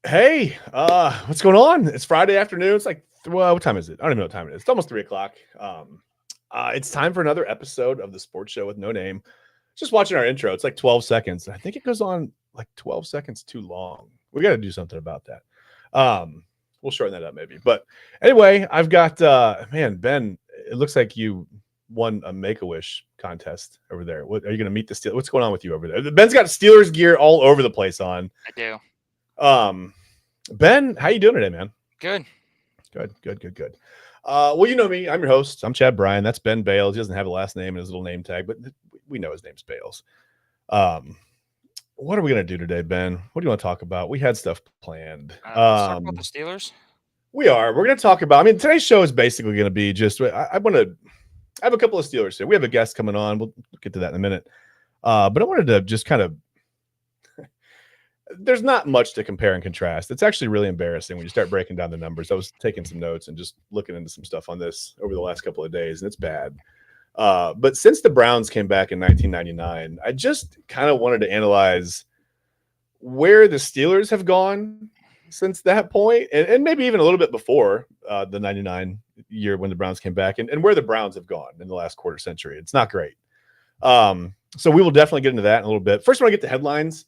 Hey, what's going on? It's Friday afternoon. It's like, well, what time is it? I don't even know what time it is. It's almost 3 o'clock. It's time for another episode of the Sports Show with No Name. Just watching our intro. It's like 12 seconds. I think it goes on like 12 seconds too long. We got to do something about that. We'll shorten that up maybe. But anyway, I've got man, Ben. It looks like you won a Make-A-Wish contest over there. What are you going to meet the Steelers? What's going on with you over there? Ben's got Steelers gear all over the place on. I do. Ben, how you doing today, man? Good. Good. Well, you know me. I'm your host. I'm Chad Bryan. That's Ben Bales. He doesn't have a last name in his little name tag, but we know his name's Bales. What are we gonna do today, Ben? What do you want to talk about? We had stuff planned. Let's talk about the Steelers. We are. We're gonna talk about. I mean, today's show is basically gonna be just. I want to. I have a couple of Steelers here. We have a guest coming on. We'll get to that in a minute. But I wanted to just kind of. There's not much to compare and contrast. It's actually really embarrassing when you start breaking down the numbers. I was taking some notes and just looking into some stuff on this over the last couple of days, and it's bad. But since the Browns came back in 1999, I just kind of wanted to analyze where the Steelers have gone since that point, and maybe even a little bit before the 99 year when the Browns came back, and where the Browns have gone in the last quarter century. It's not great. So we will definitely get into that in a little bit. First, I want to get to headlines.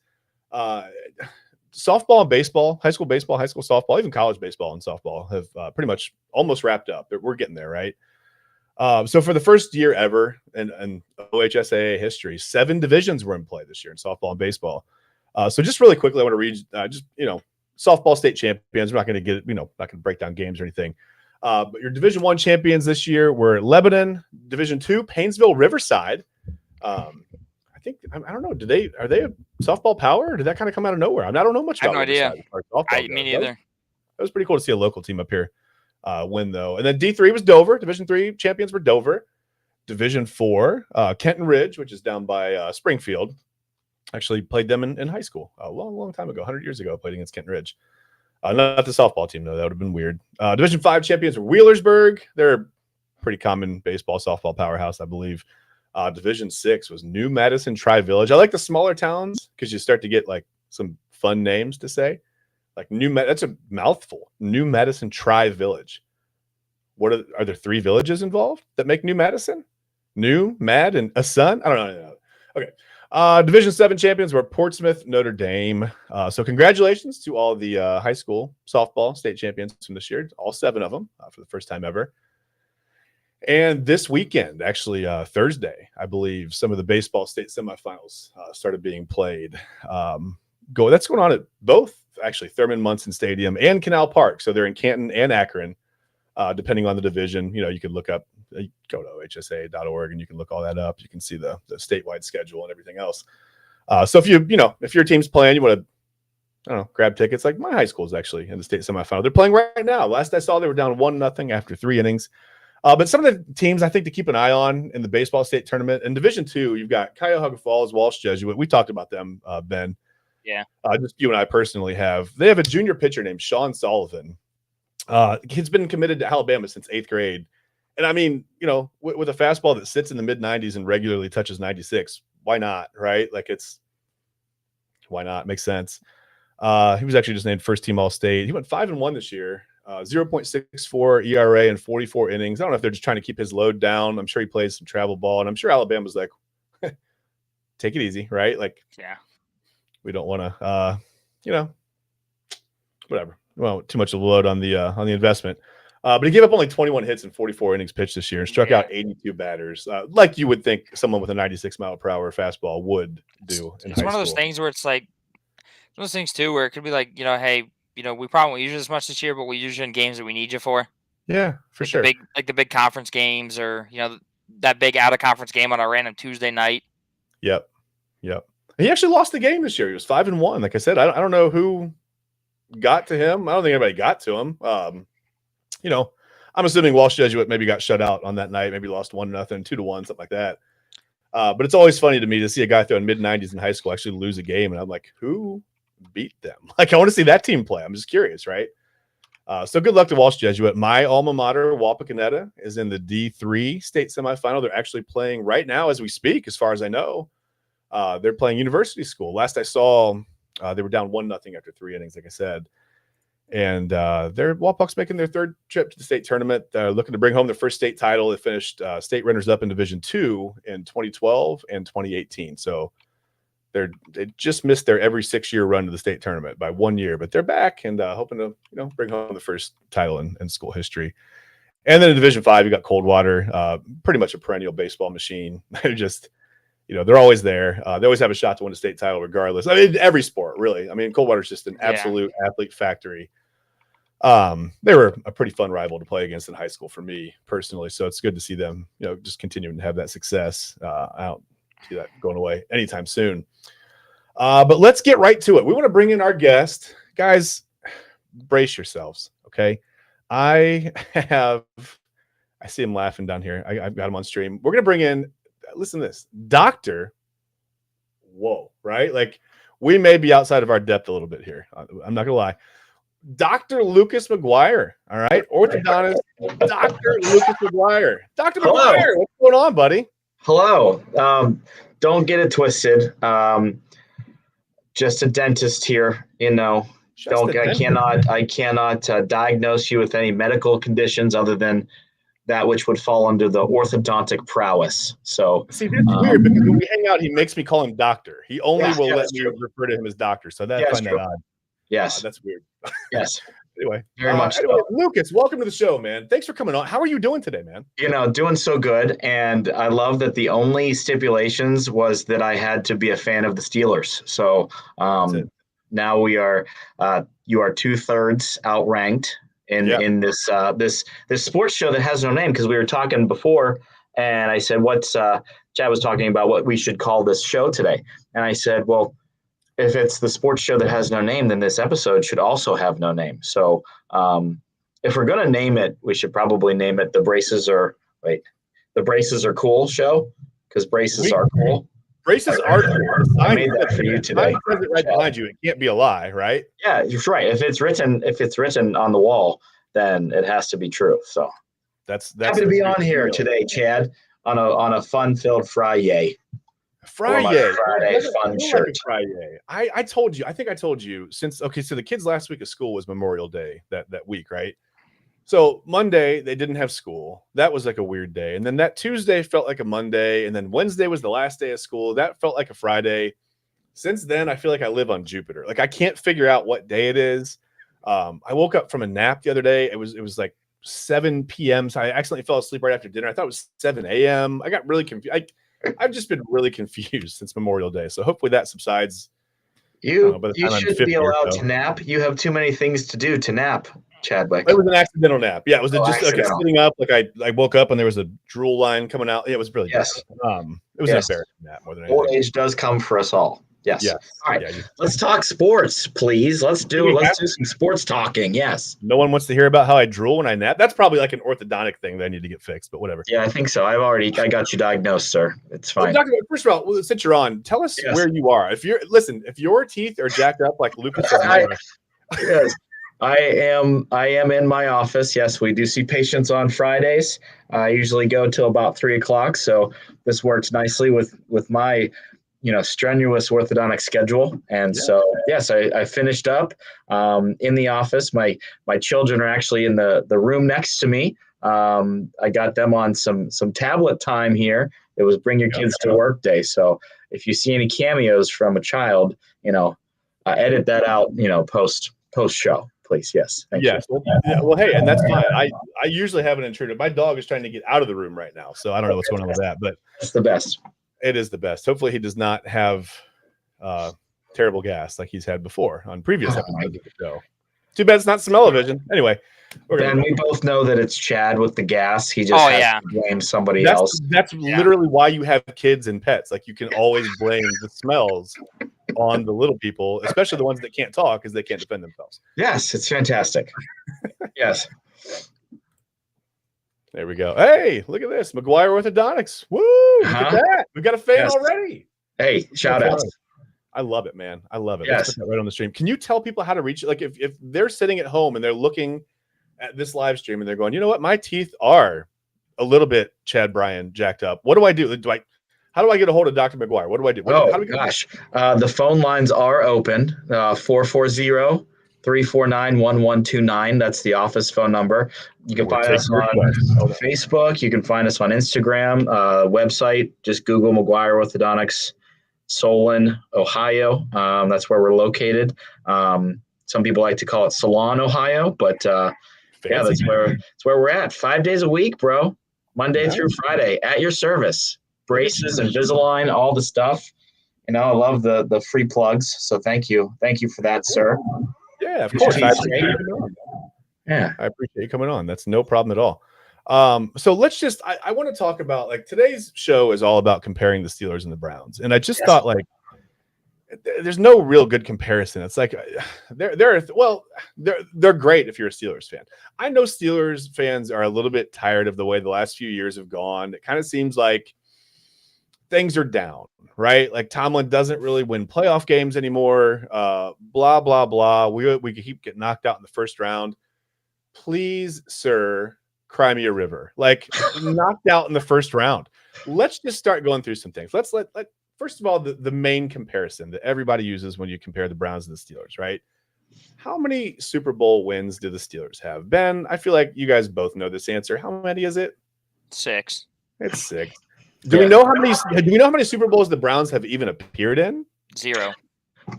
Softball and baseball, high school softball, even college baseball and softball have pretty much almost wrapped up. We're getting there, right? So for the first year ever in OHSAA history, 7 divisions were in play this year in softball and baseball. So just really quickly, I want to read softball state champions. We're not going to get, not going to break down games or anything. But your Division I champions this year were Lebanon, Division II, Painesville, Riverside. I think I don't know. Are they a softball power? Or did that kind of come out of nowhere? I don't know much about. I have no idea. Me neither. That was pretty cool to see a local team up here win though. And then D3 was Dover. Division III champions were Dover. Division IV, Kenton Ridge, which is down by Springfield. Actually played them in high school a long time ago, 100 years ago. I played against Kenton Ridge. Not the softball team though. That would have been weird. Division V champions were Wheelersburg. They're a pretty common baseball softball powerhouse, I believe. Division VI was New Madison Tri-Village. I like the smaller towns because you start to get like some fun names to say. Like that's a mouthful. New Madison Tri-Village. Are there 3 villages involved that make New Madison? New, Mad, and a son? I don't know. Okay. Division VII champions were Portsmouth, Notre Dame. So congratulations to all the high school softball state champions from this year. All 7 of them for the first time ever. And this weekend, actually Thursday, I believe, some of the baseball state semifinals started being played. That's going on at both, actually, Thurman Munson Stadium and Canal Park. So they're in Canton and Akron, depending on the division. You could look up, go to ohsa.org, and you can look all that up. You can see the statewide schedule and everything else. So if if your team's playing, you want to, grab tickets. Like my high school is actually in the state semifinal. They're playing right now. Last I saw, they were down 1-0 after 3 innings. But some of the teams I think to keep an eye on in the baseball state tournament in Division II, you've got Cuyahoga Falls, Walsh Jesuit. We talked about them, Ben. Yeah. Just you and I personally have. They have a junior pitcher named Sean Sullivan. He's been committed to Alabama since 8th grade. And I mean, with a fastball that sits in the mid-90s and regularly touches 96, why not, right? Why not? Makes sense. He was actually just named first team All-State. He went 5-1 this year. 0.64 ERA and 44 innings. I don't know if they're just trying to keep his load down. I'm sure he plays some travel ball, and I'm sure Alabama's like, take it easy, right? Yeah, we don't want to, whatever. Well, too much of a load on the investment. But he gave up only 21 hits and 44 innings pitched this year and struck out 82 batters, like you would think someone with a 96 mile per hour fastball would do. It's one of those things where it's like one of those things too, where it could be like, hey, we probably won't use you as much this year, but we use you in games that we need you for. Yeah, for sure. The big conference games, or that big out of conference game on a random Tuesday night. Yep. And he actually lost the game this year. He was 5-1. Like I said, I don't know who got to him. I don't think anybody got to him. I'm assuming Walsh Jesuit maybe got shut out on that night. Maybe lost 1-0, 2-1, something like that. But it's always funny to me to see a guy throwing mid-90s in high school actually lose a game, and I'm like, who beat them? I want to see that team play. I'm just curious, right? So good luck to Walsh Jesuit. My alma mater, Wapakoneta, is in the D3 state semifinal. They're actually playing right now as we speak, as far as I know. They're playing University School. Last I saw, they were down 1-0 after 3 innings, like I said. And they're Walpock's making their third trip to the state tournament. They're looking to bring home their first state title. They finished state runners-up in Division II in 2012 and 2018. So they just missed their every 6-year run to the state tournament by 1 year, but they're back and hoping to bring home the first title in school history. And then in Division V, you got Coldwater, pretty much a perennial baseball machine. They're just, they're always there. They always have a shot to win a state title regardless. I mean, every sport, really. I mean, Coldwater's just an absolute athlete factory. They were a pretty fun rival to play against in high school for me personally. So it's good to see them, just continuing to have that success. I don't see that going away anytime soon. But let's get right to it. We want to bring in our guest. Guys, brace yourselves, okay? I see him laughing down here. I've got him on stream. We're going to bring in, listen to this, Dr. Whoa, right? Like, we may be outside of our depth a little bit here. I'm not going to lie. Dr. Lucas McGuire, all right? Orthodontist, Dr. Lucas McGuire. Dr. McGuire, what's going on, buddy? Hello. Don't get it twisted. Just a dentist here, I cannot diagnose you with any medical conditions other than that which would fall under the orthodontic prowess. So see, that's weird because when we hang out, he makes me call him doctor. He only will let me refer to him as doctor. So I find that odd. Yes, that's weird. Yes. Anyway, very much. Anyway, Lucas, welcome to the show, man. Thanks for coming on. How are you doing today, man? Doing so good, and I love that the only stipulations was that I had to be a fan of the Steelers. So now we are. You are 2/3 outranked in this sports show that has no name, because we were talking before, and I said, "What's?" Chad was talking about what we should call this show today, and I said, "Well, if it's the sports show that has no name, then this episode should also have no name." So if we're going to name it, we should probably name it The Braces Are Cool Show, because braces are cool. Braces are cool. I made that for you today. Says it right behind you. It can't be a lie, right? Yeah, you're right. If it's written on the wall, then it has to be true. So that's happy to be on here today, Chad, on a fun-filled Friday. Friday fun shirt. Friday. I told you. I think I told you so the kids last week of school was Memorial Day that week, right? So Monday they didn't have school. That was like a weird day, and then that Tuesday felt like a Monday, and then Wednesday was the last day of school. That felt like a Friday. Since then, I feel like I live on Jupiter. Like, I can't figure out what day it is. I woke up from a nap the other day. It was like 7 p.m. So I accidentally fell asleep right after dinner. I thought it was 7 a.m. I got really confused. I've just been really confused since Memorial Day. So hopefully that subsides. You shouldn't be allowed to nap. You have too many things to do to nap, Chadwick. It was an accidental nap. Yeah, it was just like sitting up. Like I woke up and there was a drool line coming out. Yeah, it was really bad. It was an embarrassing nap more than anything. Old age does come for us all. Yes. Yeah. All right. Yeah, let's talk sports, please. Let's do some sports talking. Yes. No one wants to hear about how I drool when I nap. That's probably like an orthodontic thing that I need to get fixed, but whatever. Yeah, I think so. I got you diagnosed, sir. It's fine. Well, first of all, since you're on, tell us where you are. If your teeth are jacked up like Lucas, yes. I am in my office. Yes, we do see patients on Fridays. I usually go till about 3:00. So this works nicely with my strenuous orthodontic schedule. And so, yes, I finished up in the office. My children are actually in the room next to me. I got them on some tablet time here. It was Bring Your Kids to Work Day. So if you see any cameos from a child, edit that out, post show, please. Yes. Thank you. Well, hey, and that's fine. I usually have an intruder. My dog is trying to get out of the room right now. So I don't know what's going on with that, but it's the best. It is the best. Hopefully he does not have terrible gas like he's had before on previous episodes of the show. Too bad it's not smell-o-vision. Anyway. And we both know that it's Chad with the gas. He just has to blame somebody else. That's literally why you have kids and pets. Like, you can always blame the smells on the little people, especially the ones that can't talk because they can't defend themselves. Yes, it's fantastic. Yes. There we go. Hey, look at this. McGuire Orthodontics. Woo! Look at that. We've got a fan already. Hey, shout out. I love it, man. I love it. Yes. Let's put that right on the stream. Can you tell people how to reach it? Like, if they're sitting at home and they're looking at this live stream and they're going, you know what? My teeth are a little bit, Chad Bryan, jacked up. What do I do? How do I get a hold of Dr. McGuire? What do I do? The phone lines are open, 440 349-1129. That's the office phone number. You can find us on Facebook. You can find us on Instagram, website. Just Google McGuire Orthodontics, Solon, Ohio. That's where we're located. Some people like to call it Salon, Ohio, but yeah, that's where we're at. 5 days a week, bro. Monday through Friday at your service. Braces, Invisalign, all the stuff. You know, I love the free plugs. So thank you for that, sir. Yeah, of course. I appreciate you coming on. That's no problem at all. So let's just I want to talk about, like, today's show is all about comparing the Steelers and the Browns. And I just thought, like, there's no real good comparison. It's like they're great if you're a Steelers fan. I know Steelers fans are a little bit tired of the way the last few years have gone. It kind of seems like things are down, right? Like Tomlin doesn't really win playoff games anymore. Blah, blah, blah. We keep getting knocked out in the first round. Please, sir, cry me a river. Like, knocked out in the first round. Let's just start going through some things. Let's first of all, the main comparison that everybody uses when you compare the Browns and the Steelers, right? How many Super Bowl wins do the Steelers have? Ben, I feel like you guys both know this answer. How many is it? 6. It's 6. Do we know how many Super Bowls the Browns have even appeared in? 0.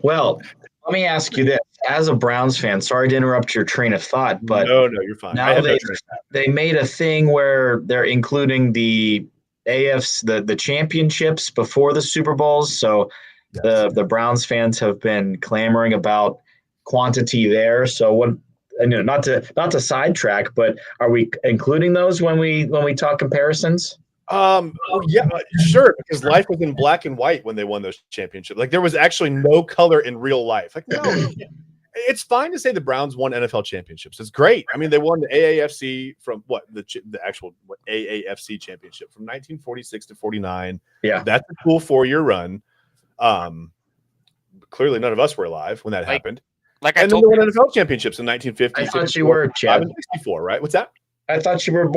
Well, let me ask you this. As a Browns fan, sorry to interrupt your train of thought, but no, you're fine. Now they made a thing where they're including the AFC, the championships before the Super Bowls. So the Browns fans have been clamoring about quantity there. So what? Not to sidetrack, but are we including those when we talk comparisons? Yeah, sure, because life was in black and white when they won those championships. Like, there was actually no color in real life. Like, no, it's fine to say the Browns won NFL championships. It's great. I mean, they won the AAFC from the actual AAFC championship from 1946 to 49. Yeah, that's a cool 4-year run. Clearly, none of us were alive when that happened. And then they won NFL championships in 1950. I thought you were, Chad. 64, right? What's that? I thought you were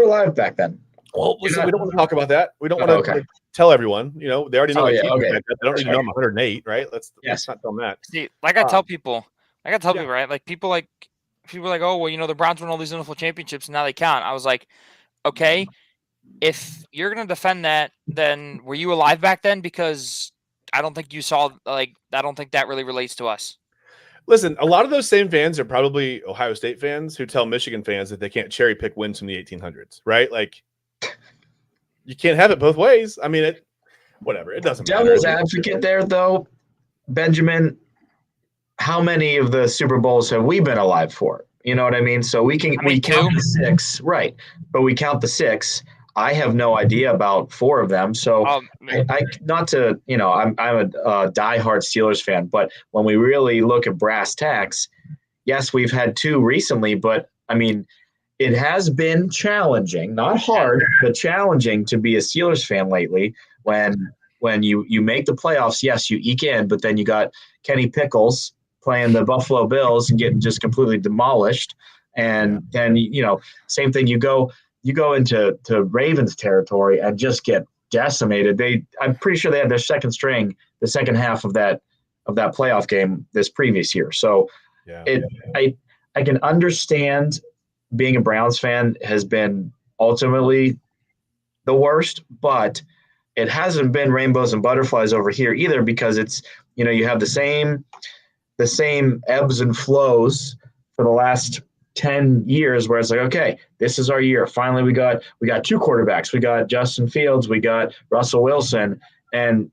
alive back then. Well, listen, we don't want to talk about that. We don't want to tell everyone. You know, they already know. They don't need to know I'm 108, right? Let's not tell them that. See, like I tell people, right? Like people are like, oh, well, you know, the Browns won all these NFL championships and now they count. I was like, okay, if you're gonna defend that, then were you alive back then? Because I don't think you saw. I don't think that really relates to us. Listen, a lot of those same fans are probably Ohio State fans who tell Michigan fans that they can't cherry pick wins from the 1800s, right? Like, you can't have it both ways. I mean, whatever. It doesn't matter. Devil's advocate there, though, Benjamin, how many of the Super Bowls have we been alive for? You know what I mean? So we count the 6, right? But we count the 6. I have no idea about 4 of them. So I'm a diehard Steelers fan, but when we really look at brass tacks, yes, we've had 2 recently, but I mean, it has been challenging, not hard, but challenging to be a Steelers fan lately when you make the playoffs. Yes, you eke in, but then you got Kenny Pickles playing the Buffalo Bills and getting just completely demolished. And then, same thing, you go into Ravens territory and just get decimated. I'm pretty sure they had their second string the second half of that playoff game this previous year. So I can understand being a Browns fan has been ultimately the worst, but it hasn't been rainbows and butterflies over here either, because it's, you have the same ebbs and flows for the last 10 years where it's like, okay, this is our year. Finally, we got 2 quarterbacks. We got Justin Fields, we got Russell Wilson, and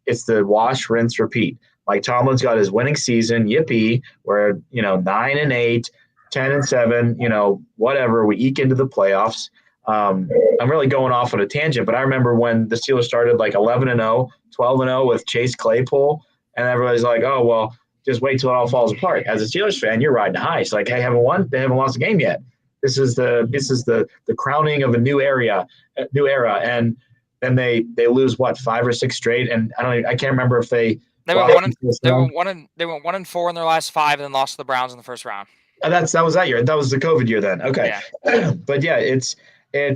it's the wash, rinse, repeat. Like, Tomlin's got his winning season, yippee, where 9-8, 10-7, whatever, we eke into the playoffs. I'm really going off on a tangent, but I remember when the Steelers started like 11-0, 12-0 with Chase Claypool, and everybody's like, oh, well, just wait till it all falls apart. As a Steelers fan, you're riding high. It's like, hey, they haven't lost a game yet. This is the crowning of a new era, and then they lose 5 or 6 straight, and I can't remember if they went 1-4 in their last 5, and then lost to the Browns in the first round. That was that year. That was the COVID year then. Okay. Yeah. But yeah, it's I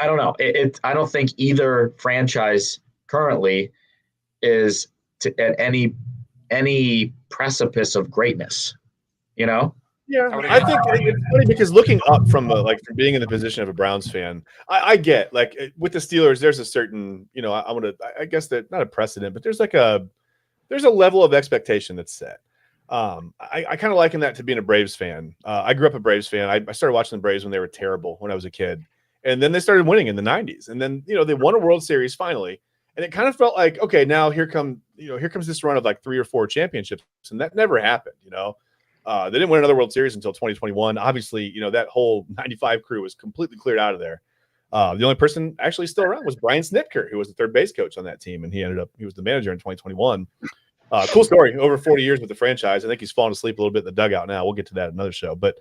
don't know. I don't think either franchise currently is at any any precipice of greatness, you know? Yeah, I think it's funny because looking up from from being in the position of a Browns fan, I get like with the Steelers, there's a certain, I guess that not a precedent, but there's a level of expectation that's set. I kind of liken that to being a Braves fan. I grew up a Braves fan. I started watching the Braves when they were terrible when I was a kid, and then they started winning in the '90s, and then they won a World Series finally, and it kind of felt like, okay, now here comes this run of like 3 or 4 championships, and that never happened. They didn't win another World Series until 2021. Obviously, that whole '95 crew was completely cleared out of there. The only person actually still around was Brian Snitker, who was the third base coach on that team, and he was the manager in 2021. Cool story. Over 40 years with the franchise. I think he's fallen asleep a little bit in the dugout now. We'll get to that in another show. But,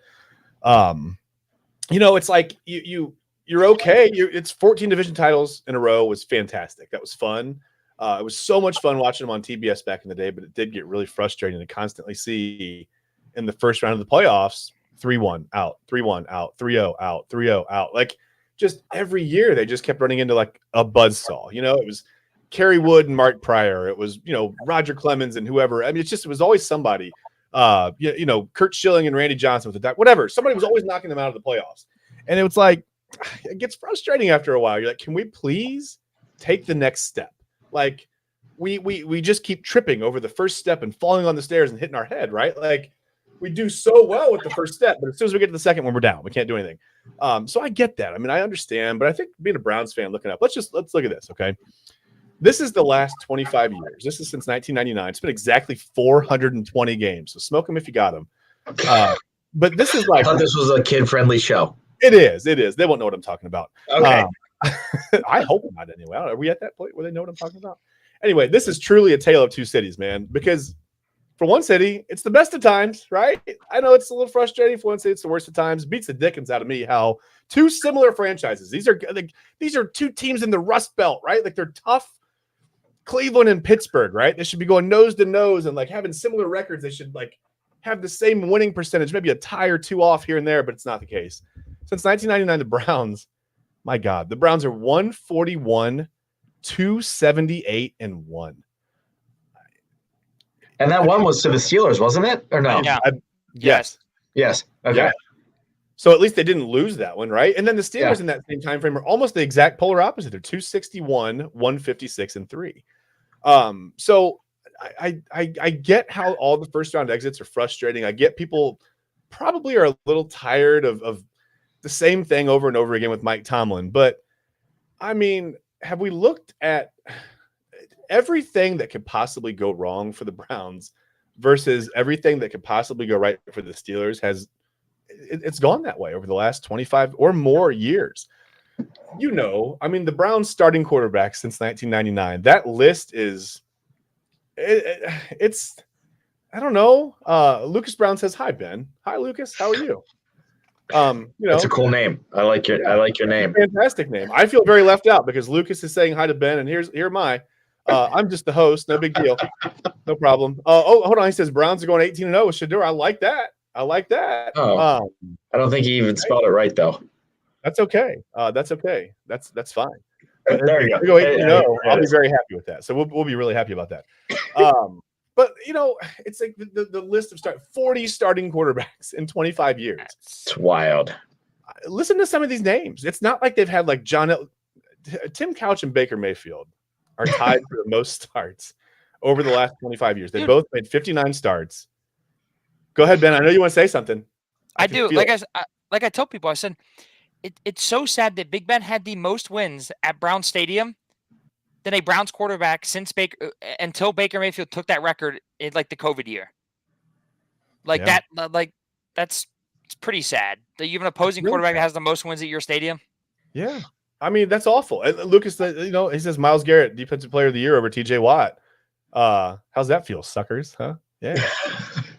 it's like you're okay. It's 14 division titles in a row was fantastic. That was fun. It was so much fun watching them on TBS back in the day, but it did get really frustrating to constantly see in the first round of the playoffs, 3-1 out, 3-1 out, 3-0 out, 3-0 out. Like just every year they just kept running into like a buzzsaw. It was Kerry Wood and Mark Pryor. It was, Roger Clemens and whoever. I mean, it was always somebody. Kurt Schilling and Randy Johnson with the whatever. Somebody was always knocking them out of the playoffs. And it was like, it gets frustrating after a while. You're like, can we please take the next step? Like we just keep tripping over the first step and falling on the stairs and hitting our head, right? Like we do so well with the first step, but as soon as we get to the second one, we're down. We can't do anything. So I get that. I mean, I understand, but I think being a Browns fan looking up, let's look at this. Okay. This is the last 25 years. This is since 1999. It's been exactly 420 games. So smoke them if you got them. But this is like, I thought this was a kid-friendly show. It is. They won't know what I'm talking about. Okay. I hope not anyway. Are we at that point where they know what I'm talking about? Anyway, this is truly a tale of two cities, man, because for one city, it's the best of times, right? I know it's a little frustrating. For one city, it's the worst of times. Beats the dickens out of me how two similar franchises. These are two teams in the Rust Belt, right? Like they're tough. Cleveland and Pittsburgh, right? They should be going nose to nose and like having similar records. They should like have the same winning percentage, maybe a tie or two off here and there, but it's not the case. Since 1999, the Browns, my God, the Browns are 141, 278, and 1. And that one was to the Steelers, wasn't it? Or no? Yeah. Yes. Yes. Okay. Yeah. So at least they didn't lose that one, right? And then the Steelers in that same time frame are almost the exact polar opposite. They're 261, 156, and 3. So I get how all the first round exits are frustrating. I get people probably are a little tired of the same thing over and over again with Mike Tomlin. But I mean, have we looked at everything that could possibly go wrong for the Browns versus everything that could possibly go right for the Steelers? It's gone that way over the last 25 or more years. I mean, the Browns starting quarterbacks since 1999, that list is it's I don't know. Lucas Brown says, "Hi, Ben." Hi, Lucas. How are you? That's a cool name. I like your name. Fantastic name. I feel very left out because Lucas is saying hi to Ben, and here am I. I'm just the host. No big deal. No problem. Hold on. He says Browns are going 18-0 with Shedeur. I like that. Oh, I don't think he even spelled it right though. That's okay. That's okay. That's fine. There you go. 18-0. I'll be very happy with that. So we'll be really happy about that. But it's like the list of 40 starting quarterbacks in 25 years. It's wild. Listen to some of these names. It's not like they've had like Tim Couch and Baker Mayfield are tied for the most starts over the last 25 years. They both made 59 starts. Go ahead, Ben. I know you want to say something. I do. Like I tell people, I said, it's so sad that Big Ben had the most wins at Brown Stadium than a Browns quarterback since until Baker Mayfield took that record in like the COVID year. That's it's pretty sad that you have an opposing quarterback that has the most wins at your stadium. Yeah. I mean, that's awful. And Lucas, he says Myles Garrett, Defensive Player of the Year over TJ Watt. How's that feel, suckers? Huh? Yeah.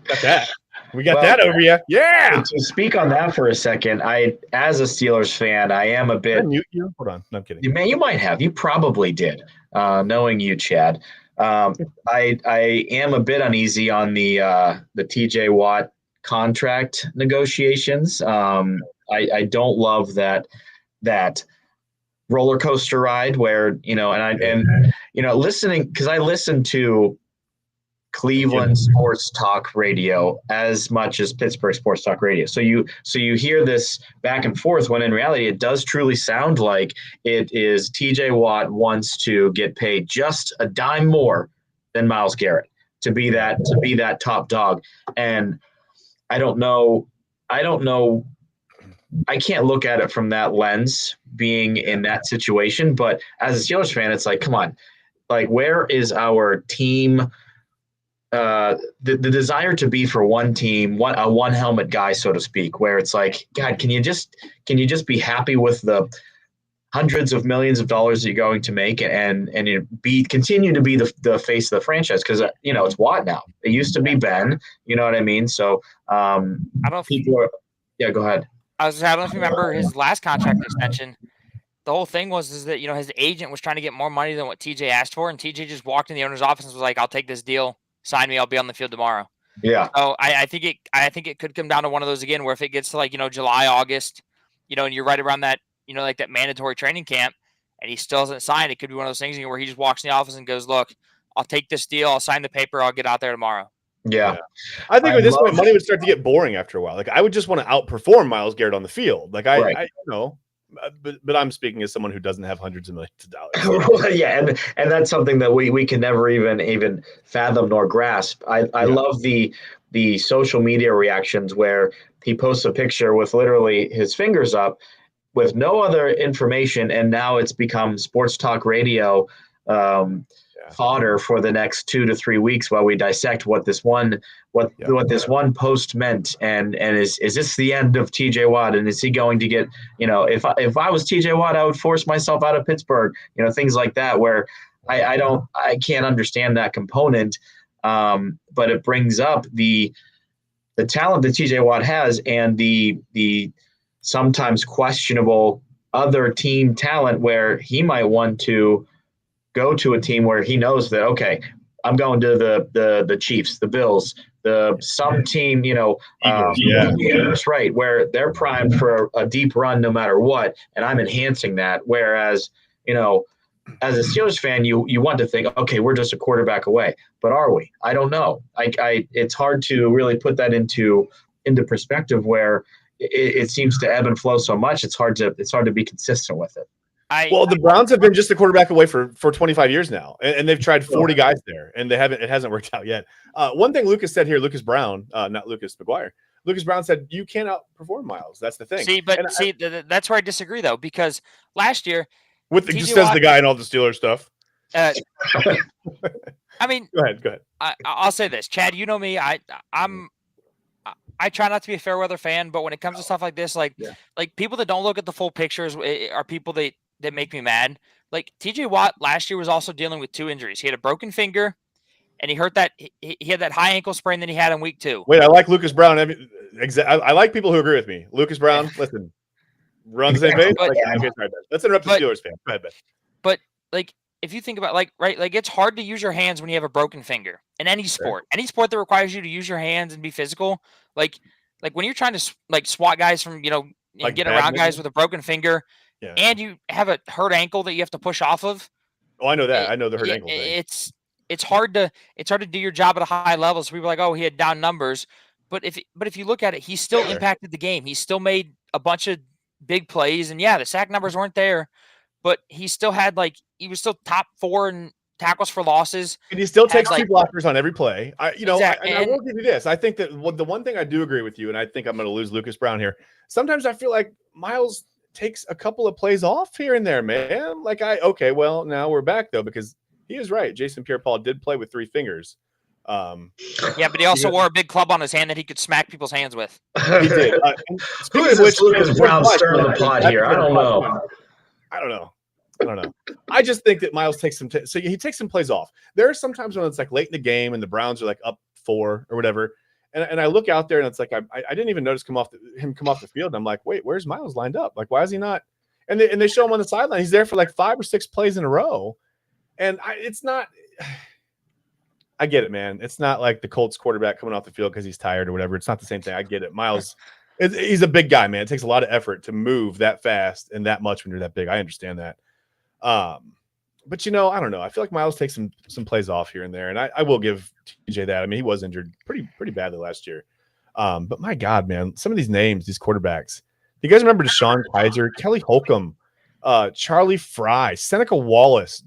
Got that. We got that over you. Yeah. To speak on that for a second, as a Steelers fan, I am a bit. You? Hold on. No, I'm kidding. You might have. You probably did, knowing you, Chad. I am a bit uneasy on the TJ Watt contract negotiations. I don't love that roller coaster ride where listening, because I listened to Cleveland sports talk radio as much as Pittsburgh sports talk radio. So you hear this back and forth when in reality it does truly sound like it is TJ Watt wants to get paid just a dime more than Myles Garrett to be that top dog. And I don't know. I can't look at it from that lens being in that situation, but as a Steelers fan, it's like, come on, like where is our team? The desire to be for one team, a one helmet guy, so to speak, where it's like, God, can you just be happy with the hundreds of millions of dollars that you're going to make and continue to be the face of the franchise? Because it's Watt now. It used to be Ben. You know what I mean? So I don't know if yeah, go ahead. I don't know if you remember his last contract extension. The whole thing was that his agent was trying to get more money than what TJ asked for, and TJ just walked in the owner's office and was like, "I'll take this deal. Sign me. I'll be on the field tomorrow." Yeah. So I think it could come down to one of those again, where if it gets to July, August, and you're right around that like that mandatory training camp, and he still hasn't signed, it could be one of those things where he just walks in the office and goes, "Look, I'll take this deal. I'll sign the paper. I'll get out there tomorrow." Yeah. I think at this point, money would start to get boring after a while. Like I would just want to outperform Myles Garrett on the field. Like I don't know, but I'm speaking as someone who doesn't have hundreds of millions of dollars. Yeah, and that's something that we can never even fathom nor grasp. I love the social media reactions where he posts a picture with literally his fingers up with no other information, and now it's become sports talk radio fodder for the next 2 to 3 weeks while we dissect what this one post meant, and is this the end of TJ Watt, and is he going to get if I was TJ Watt, I would force myself out of Pittsburgh, things like that, where I can't understand that component, but it brings up the talent that TJ Watt has and the sometimes questionable other team talent where he might want to go to a team where he knows that, okay, I'm going to the Chiefs, the Bills, some team, Eagles, right, where they're primed for a deep run no matter what, and I'm enhancing that. Whereas, as a Steelers fan, you want to think, okay, we're just a quarterback away, but are we? I don't know. It's hard to really put that into perspective where it seems to ebb and flow so much. It's hard to be consistent with it. The Browns have been just a quarterback away for 25 years now, and they've tried 40 guys there, and it hasn't worked out yet. One thing Lucas said here, Lucas Brown, not Lucas McGuire. Lucas Brown said, you can't outperform Myles. That's the thing. That's where I disagree, though, because last year, says the guy in all the Steelers stuff. I mean, go ahead. I'll say this, Chad. You know me. I try not to be a fair weather fan, but when it comes to stuff like this, like people that don't look at the full pictures are people that make me mad. Like TJ Watt last year was also dealing with 2 injuries. He had a broken finger, and he had that high ankle sprain that he had in week 2. Wait, I like Lucas Brown. I like people who agree with me. Lucas Brown, listen, run the same page. Let's interrupt the Steelers fan. Go ahead, Ben. But if you think about it's hard to use your hands when you have a broken finger in any sport. Right. Any sport that requires you to use your hands and be physical, like when you're trying to swat guys from get around guys with a broken finger, and you have a hurt ankle that you have to push off of. Oh, I know that. I know the hurt ankle thing. It's hard to do your job at a high level. So people are like, oh, he had down numbers, but if you look at it, he still impacted the game. He still made a bunch of big plays, and the sack numbers weren't there, but he still had he was still top 4 in tackles for losses. And he still takes 2 blockers on every play. Exactly. I will give you this. I think that the one thing I do agree with you, and I think I'm going to lose Lucas Brown here. Sometimes I feel like Myles takes a couple of plays off here and there, man. Well, now we're back though, because he is right. Jason Pierre-Paul did play with 3 fingers. But he also wore a big club on his hand that he could smack people's hands with. He did. Who is this Lucas Brown stirring the pot here? I don't know. I just think that Myles takes so he takes some plays off. There are some times when it's late in the game and the Browns are up 4 or whatever. And I look out there and it's I didn't even notice him come off the field. And I'm like, wait, where's Myles lined up? Why is he not? And they show him on the sideline. He's there for 5 or 6 plays in a row. And it's not, I get it, man. It's not like the Colts quarterback coming off the field because he's tired or whatever. It's not the same thing. I get it. Myles, he's a big guy, man. It takes a lot of effort to move that fast and that much when you're that big. I understand that. But I don't know. I feel like Miles takes some plays off here and there, and I will give TJ that. I mean, he was injured pretty badly last year. But my God, man, some of these names, these quarterbacks. Do you guys remember Deshaun Kaiser, Kelly Holcomb, Charlie Fry, Seneca Wallace?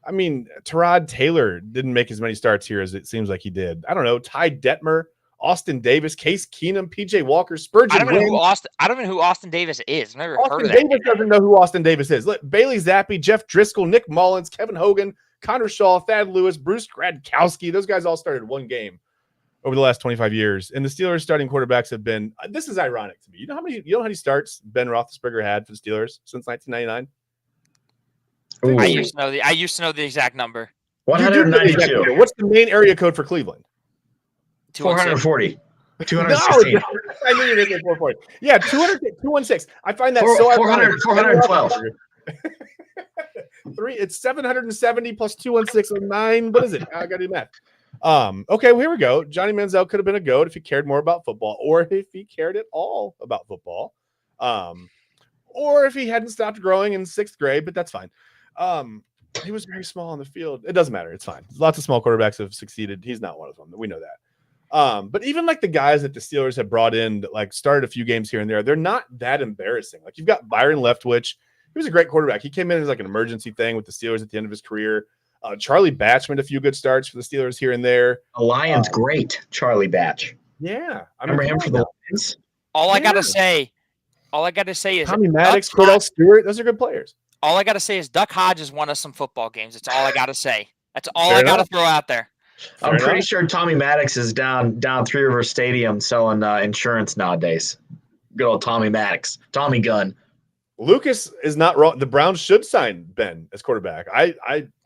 I mean, Tyrod Taylor didn't make as many starts here as it seems like he did. I don't know. Ty Detmer, Austin Davis, Case Keenum, PJ Walker, Spurgeon. I don't even know who Austin Davis is. I've never heard of Austin that. Davis doesn't know who Austin Davis is. Bailey Zappi, Jeff Driscoll, Nick Mullins, Kevin Hogan, Connor Shaw, Thad Lewis, Bruce Gradkowski. Those guys all started one game over the last 25 years. And the Steelers starting quarterbacks have been, this is ironic to me. You know how many starts Ben Roethlisberger had for the Steelers since 1999? I used to know the exact number. 192. What's the main area code for Cleveland? 440. 216. No, I knew you were making 440. Yeah, 216. I find that 412. It's 770 plus 216 9. What is it? I gotta do math. Okay, well, here we go. Johnny Manziel could have been a GOAT if he cared more about football, or if he cared at all about football. Or if he hadn't stopped growing in 6th grade, but that's fine. He was very small on the field. It doesn't matter. It's fine. Lots of small quarterbacks have succeeded. He's not one of them. We know that. But even like the guys that the Steelers have brought in that like started a few games here and there, they're not that embarrassing. Like you've got Byron Leftwich. He was a great quarterback. He came in as like an emergency thing with the Steelers at the end of his career. Charlie Batch made a few good starts for the Steelers here and there. A Lions great, Charlie Batch. Yeah. I remember him for the Lions. All I gotta say is Tommy Maddox, Cordell Stewart. Those are good players. All I gotta say is Duck Hodges won us some football games. That's all I gotta say. That's all I gotta throw out there. I'm pretty sure Tommy Maddox is down Three River Stadium selling insurance nowadays. Good old Tommy Maddox, Tommy Gunn. Lucas is not wrong. The Browns should sign Ben as quarterback. Well,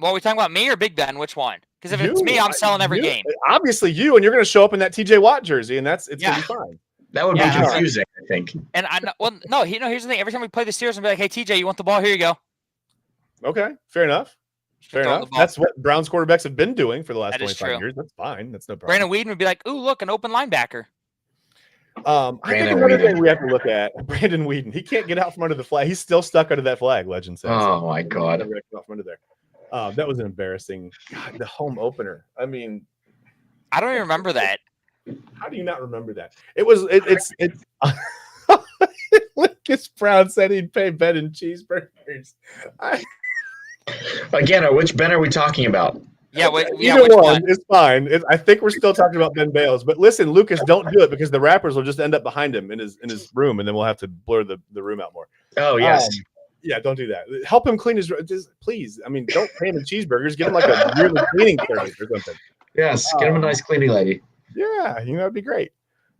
are we talking about me or Big Ben? Which one? Because if it's me, I'm selling every game. Obviously you, and you're going to show up in that TJ Watt jersey, and it's going to be fine. That would be confusing, I think. And here's the thing. Every time we play the Steelers, I'm like, hey, TJ, you want the ball? Here you go. Okay, fair enough. Fair enough. That's what Browns quarterbacks have been doing for the last 25 years. That's fine. That's no problem. Brandon Weeden would be like, ooh, look, an open linebacker. I think another thing we have to look at, Brandon Weeden. He can't get out from under the flag. He's still stuck under that flag, legend says. Oh, my God. Off from under there. That was an embarrassing. God, the home opener. I mean, I don't even remember that. How do you not remember that? It's Lucas Brown said he'd pay Ben in cheeseburgers. Again, which Ben are we talking about? Yeah, either one is fine. I think we're still talking about Ben Bales. But listen, Lucas, don't do it because the rappers will just end up behind him in his room, and then we'll have to blur the room out more. Oh, yes. Yeah, don't do that. Help him clean his room. Please. I mean, don't pay him in cheeseburgers. Get him like a yearly cleaning service or something. Yes, get him a nice cleaning lady. Yeah, it'd be great.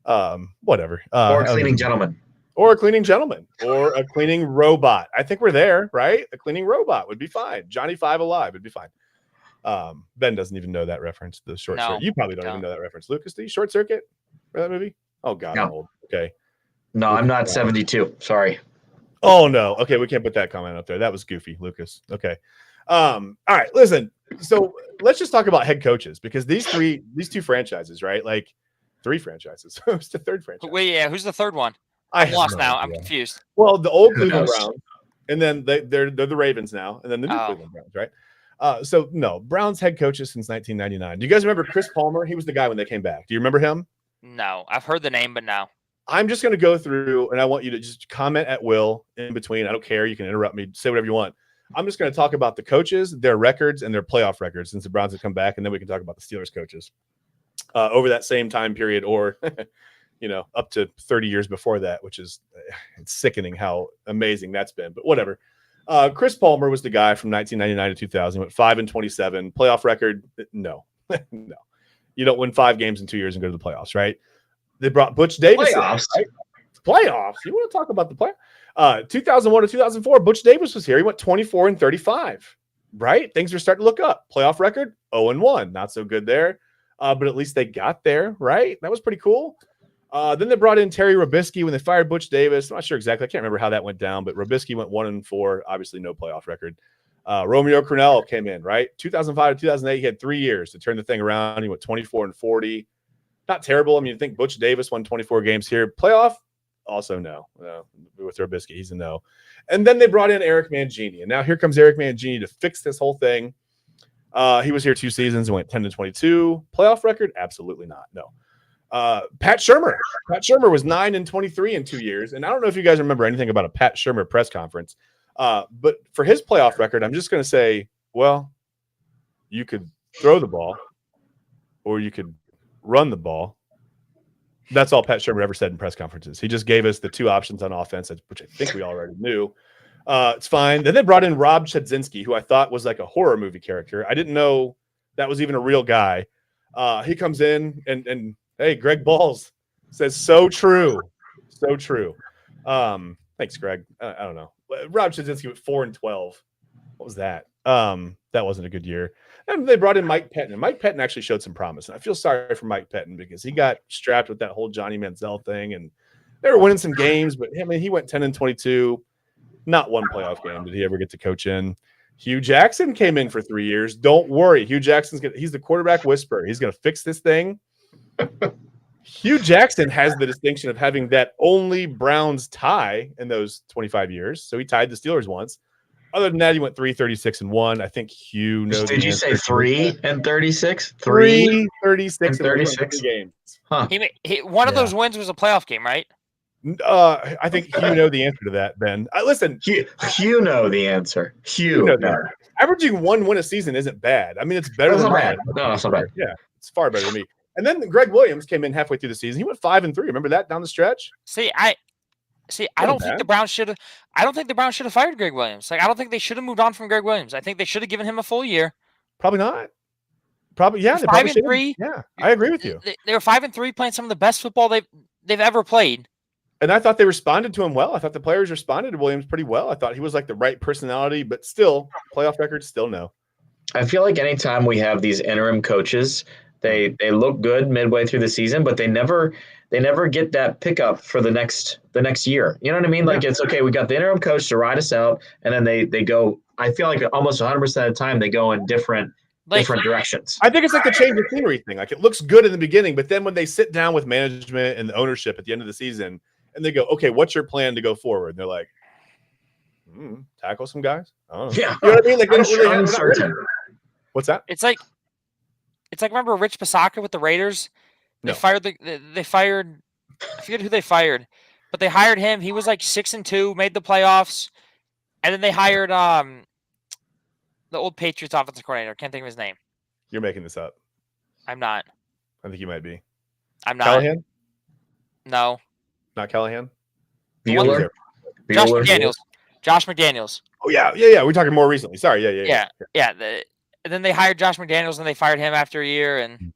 Whatever. Or a cleaning gentleman. Or a cleaning gentleman. Or a cleaning robot. I think we're there, right? A cleaning robot would be fine. Johnny Five Alive would be fine. Ben doesn't even know that reference. The short circuit. You probably don't even know that reference. Lucas, do you short circuit for that movie? Oh God, I'm old. Okay. No, I'm not 72. Sorry. Oh no. Okay, we can't put that comment up there. That was goofy, Lucas. Okay. All right. Listen. So let's just talk about head coaches because these two franchises, right? Like 3 franchises. Who's the third franchise? Wait, yeah. Who's the third one? I'm lost now. I'm confused. Well, the old Cleveland Browns, and then they're the Ravens now, and then the new Cleveland Browns, right? So no, Browns head coaches since 1999. Do you guys remember Chris Palmer? He was the guy when they came back. Do you remember him? No, I've heard the name, but no. I'm just going to go through, and I want you to just comment at will in between. I don't care. You can interrupt me. Say whatever you want. I'm just going to talk about the coaches, their records, and their playoff records since the Browns have come back, and then we can talk about the Steelers coaches over that same time period, or up to 30 years before that, which is it's sickening how amazing that's been. But whatever. Chris Palmer was the guy from 1999 to 2000. Went 5-27. Playoff record? No, no. You don't win 5 games in 2 years and go to the playoffs, right? They brought Butch Davis. Playoffs. In, right? Playoffs. You want to talk about the play? 2001 to 2004. Butch Davis was here. He went 24-35. Right? Things were starting to look up. Playoff record 0-1. Not so good there, but at least they got there. Right? That was pretty cool. Then they brought in Terry Robisky when they fired Butch Davis. I'm not sure exactly. I can't remember how that went down, but Robisky went 1-4. Obviously, no playoff record. Romeo Crennel came in, right? 2005 to 2008. He had 3 years to turn the thing around. He went 24-40. Not terrible. I mean, you think Butch Davis won 24 games here. Playoff, Also no. With Trubisky, he's a no. And then they brought in Eric Mangini, and now here comes Eric Mangini to fix this whole thing. He was here 2 seasons and went 10-22. Playoff record? Absolutely not. No. Pat Shurmur. Pat Shurmur was 9-23 in 2 years, and I don't know if you guys remember anything about a Pat Shurmur press conference. But for his playoff record, I'm just going to say, well, you could throw the ball or you could run the ball. That's all Pat Shurmur ever said in press conferences. He just gave us the 2 options on offense, which I think we already knew. It's fine. Then they brought in Rob Chudzinski, who I thought was like a horror movie character. I didn't know that was even a real guy. He comes in and hey, Greg Balls says, so true. So true. Thanks, Greg. I don't know. Rob Chudzinski with 4-12. What was that? That wasn't a good year. And they brought in Mike Pettin. And Mike Pettin actually showed some promise. And I feel sorry for Mike Pettin because he got strapped with that whole Johnny Manziel thing. And they were winning some games, but I mean, he went 10-22. Not one playoff game did he ever get to coach in. Hugh Jackson came in for 3 years. Don't worry. Hugh he's the quarterback whisperer. He's going to fix this thing. Hugh Jackson has the distinction of having that only Browns tie in those 25 years. So he tied the Steelers once. Other than that, he went 3-36-1. I think Hugh knows. Did you say 3-36? 3-36 36 games. Huh. One of those wins was a playoff game, right? I think Hugh know the answer to that, Ben. Listen, Hugh know the answer. Hugh know that. Averaging 1 win a season isn't bad. I mean, it's better than bad. No, that's not bad. Yeah, it's far better than me. And then Greg Williams came in halfway through the season. He went 5-3. Remember that down the stretch? I don't think the Browns should have fired Greg Williams. Like, I don't think they should have moved on from Greg Williams. I think they should have given him a full year. Probably not. Probably, yeah. 5-3. Yeah, I agree with you. They were 5-3, playing some of the best football they've ever played. And I thought they responded to him well. I thought the players responded to Williams pretty well. I thought he was like the right personality, but still, playoff record, still no. I feel like anytime we have these interim coaches, they look good midway through the season, but they never get that pickup for the next year. You know what I mean? Like, it's okay, we got the interim coach to ride us out, and then they go. I feel like almost 100% of the time they go in different directions. I think it's like the change of scenery thing. Like, it looks good in the beginning, but then when they sit down with management and the ownership at the end of the season, and they go, okay, what's your plan to go forward? And they're like, tackle some guys. I don't know. Yeah, you know what I mean? Like, they don't really uncertain. What's that? It's like remember Rich Pisaka with the Raiders? They fired I forget who they fired, but they hired him. He was like 6-2, made the playoffs, and then they hired the old Patriots offensive coordinator. Can't think of his name. You're making this up. I'm not. I think you might be. I'm not. Callahan? No. Not Callahan? Bueller? Josh McDaniels. Josh McDaniels. Oh, yeah. We're talking more recently. Sorry. Yeah. And then they hired Josh McDaniels, and they fired him after a year. And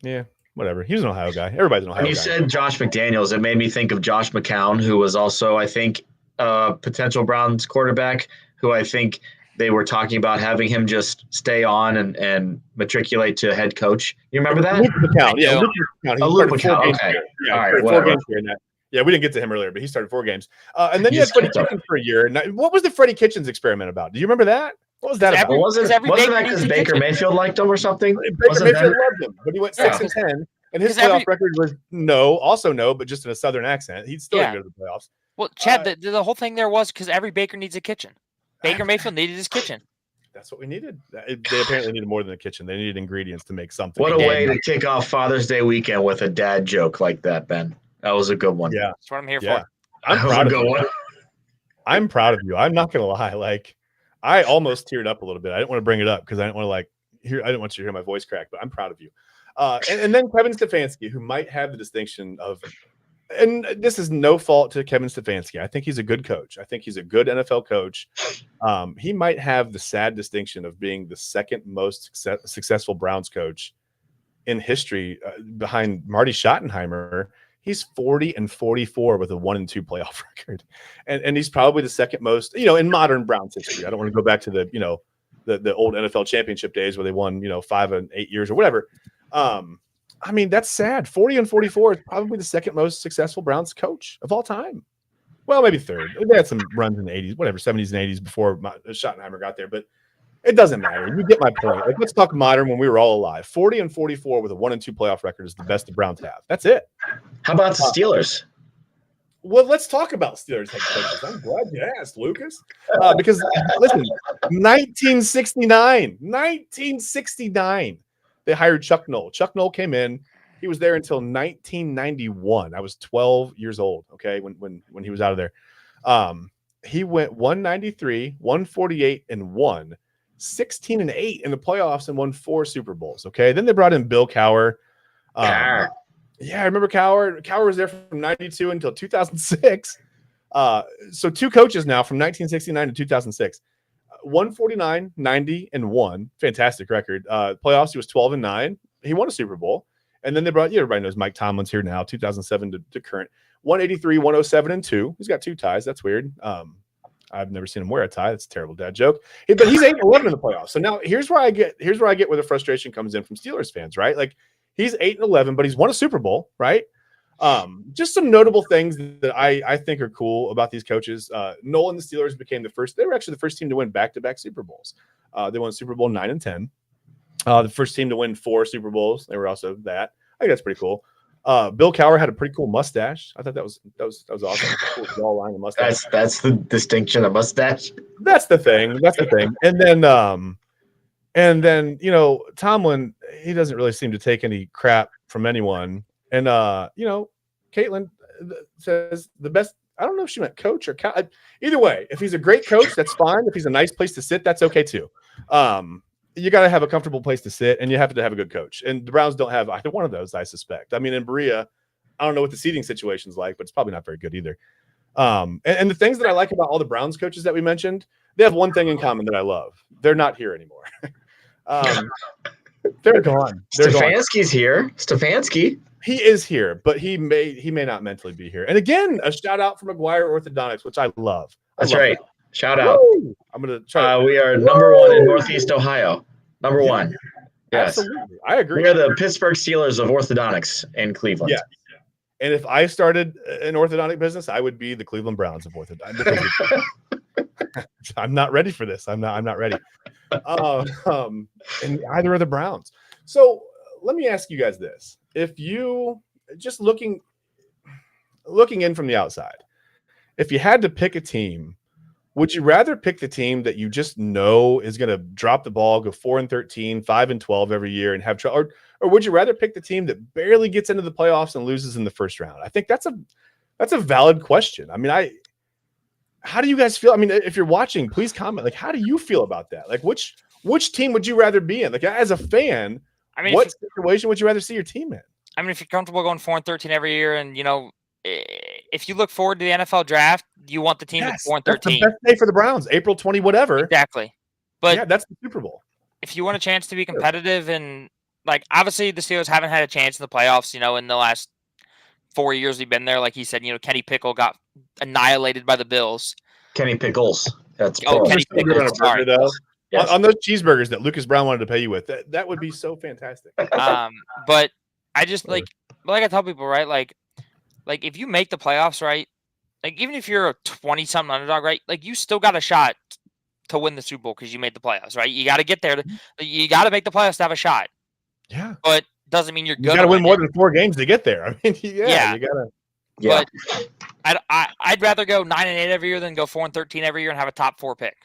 yeah, whatever. He was an Ohio guy. Everybody's an Ohio guy. When you said Josh McDaniels, it made me think of Josh McCown, who was also, I think, potential Browns quarterback, who I think they were talking about having him just stay on and matriculate to head coach. You remember that? Luke McCown. Yeah, Luke McCown. Luke McCown. Okay. Yeah, all right, 4 games here in that. Yeah, we didn't get to him earlier, but he started 4 games. And then you had Freddie Kitchens for a year. And what was the Freddie Kitchens experiment about? Do you remember that? What was that about? Wasn't that because Baker Mayfield liked him or something? Baker Mayfield loved him, but he went 6-10. And his playoff record was no, but just in a Southern accent. He'd still go to the playoffs. Well, Chad, the whole thing there was because every baker needs a kitchen. Baker Mayfield needed his kitchen. That's what we needed. They apparently needed more than a kitchen. They needed ingredients to make something. What a way to kick off Father's Day weekend with a dad joke like that, Ben. That was a good one. Yeah. That's what I'm here for. I'm proud of you. I'm proud of you. I'm not going to lie. Like, I almost teared up a little bit. I didn't want to bring it up because I didn't want to I didn't want you to hear my voice crack, but I'm proud of you. And then Kevin Stefanski, who might have the distinction of, and this is no fault to Kevin Stefanski. I think he's a good coach. I think he's a good NFL coach. He might have the sad distinction of being the second most successful Browns coach in history behind Marty Schottenheimer. He's 40-44 with a 1-2 playoff record. And he's probably the second most, in modern Browns history. I don't want to go back to the old NFL championship days where they won, 5 and 8 years or whatever. I mean, that's sad. 40-44 is probably the second most successful Browns coach of all time. Well, maybe third. They had some runs in the 80s, whatever, 70s and 80s before Schottenheimer got there. But It doesn't matter. You get my point. Like, let's talk modern when we were all alive. 40-44 with a 1-2 playoff record is the best the Browns have. That's it. How about the Steelers? Well, let's talk about Steelers head coaches. I'm glad you asked, Lucas. Because, listen, 1969, they hired Chuck Noll. Chuck Noll came in. He was there until 1991. I was 12 years old, okay, when he was out of there. He went 193, 148, and 1, 16-8 in the playoffs and won 4 Super Bowls, okay? Then they brought in Bill Cowher. Yeah, I remember Cowher. Cowher was there from 92 until 2006. So 2 coaches now from 1969 to 2006. 149, 90, and 1. Fantastic record. Playoffs, he was 12-9. He won a Super Bowl. And then they brought, everybody knows Mike Tomlin's here now, 2007 to current. 183, 107, and 2. He's got 2 ties. That's weird. I've never seen him wear a tie. That's a terrible dad joke. But he's 8-11 in the playoffs. So now here's where I get where the frustration comes in from Steelers fans, right? Like, he's 8-11, but he's won a Super Bowl, right? Just some notable things that I think are cool about these coaches. Noll and the Steelers became they were actually the first team to win back-to-back Super Bowls. They won Super Bowl 9 and 10. The first team to win 4 Super Bowls. They were also that. I think that's pretty cool. Bill Cowher had a pretty cool mustache. I thought that was awesome. Cool jawline and mustache. That's the distinction, a mustache. That's the thing. And then, Tomlin, he doesn't really seem to take any crap from anyone. And, Caitlin says the best, I don't know if she meant coach or either way, if he's a great coach, that's fine. If he's a nice place to sit, that's okay too. You got to have a comfortable place to sit, and you have to have a good coach. And the Browns don't have either one of those, I suspect. I mean, in Berea, I don't know what the seating situation's like, but it's probably not very good either. And the things that I like about all the Browns coaches that we mentioned, they have one thing in common that I love. They're not here anymore. They're gone. Stefanski's here. Stefanski. He is here, but he may not mentally be here. And again, a shout out for McGuire Orthodontics, which I love. That's right. Shout out. Woo! I'm gonna try. We are number 1 in Northeast Ohio. Number 1. Yes, absolutely. I agree. We are the Pittsburgh Steelers of orthodontics in Cleveland. Yeah. And if I started an orthodontic business, I would be the Cleveland Browns of orthodontics. I'm not ready for this. I'm not ready. And either of the Browns. So let me ask you guys this: if you just looking in from the outside, if you had to pick a team, would you rather pick the team that you just know is going to drop the ball, go 4-13, 5-12 every year, and have trouble, or would you rather pick the team that barely gets into the playoffs and loses in the first round? I think that's a valid question. I mean, how do you guys feel? I mean, if you're watching, please comment. Like, how do you feel about that? Like, which team would you rather be in? Like, as a fan, I mean, what situation would you rather see your team in? I mean, if you're comfortable going 4-13 every year, and if you look forward to the NFL draft, you want the team at 4-13. That's the best day for the Browns, April 20, whatever. Exactly. But yeah, that's the Super Bowl. If you want a chance to be competitive, and like obviously the Steelers haven't had a chance in the playoffs, in the last 4 years we've been there. Like he said, Kenny Pickle got annihilated by the Bills. Kenny Pickles. That's Kenny Pickles. Sorry. Yes. On those cheeseburgers that Lucas Brown wanted to pay you with, that would be so fantastic. But I just like I tell people, right? Like if you make the playoffs, right? Like even if you're a 20-something underdog, right? Like you still got a shot to win the Super Bowl because you made the playoffs, right? You got to get there. You got to make the playoffs to have a shot. Yeah. But doesn't mean you're good. You got to win more than 4 games to get there. I mean, yeah. You got to. Yeah. But I'd rather go 9-8 every year than go 4-13 every year and have a top 4 pick.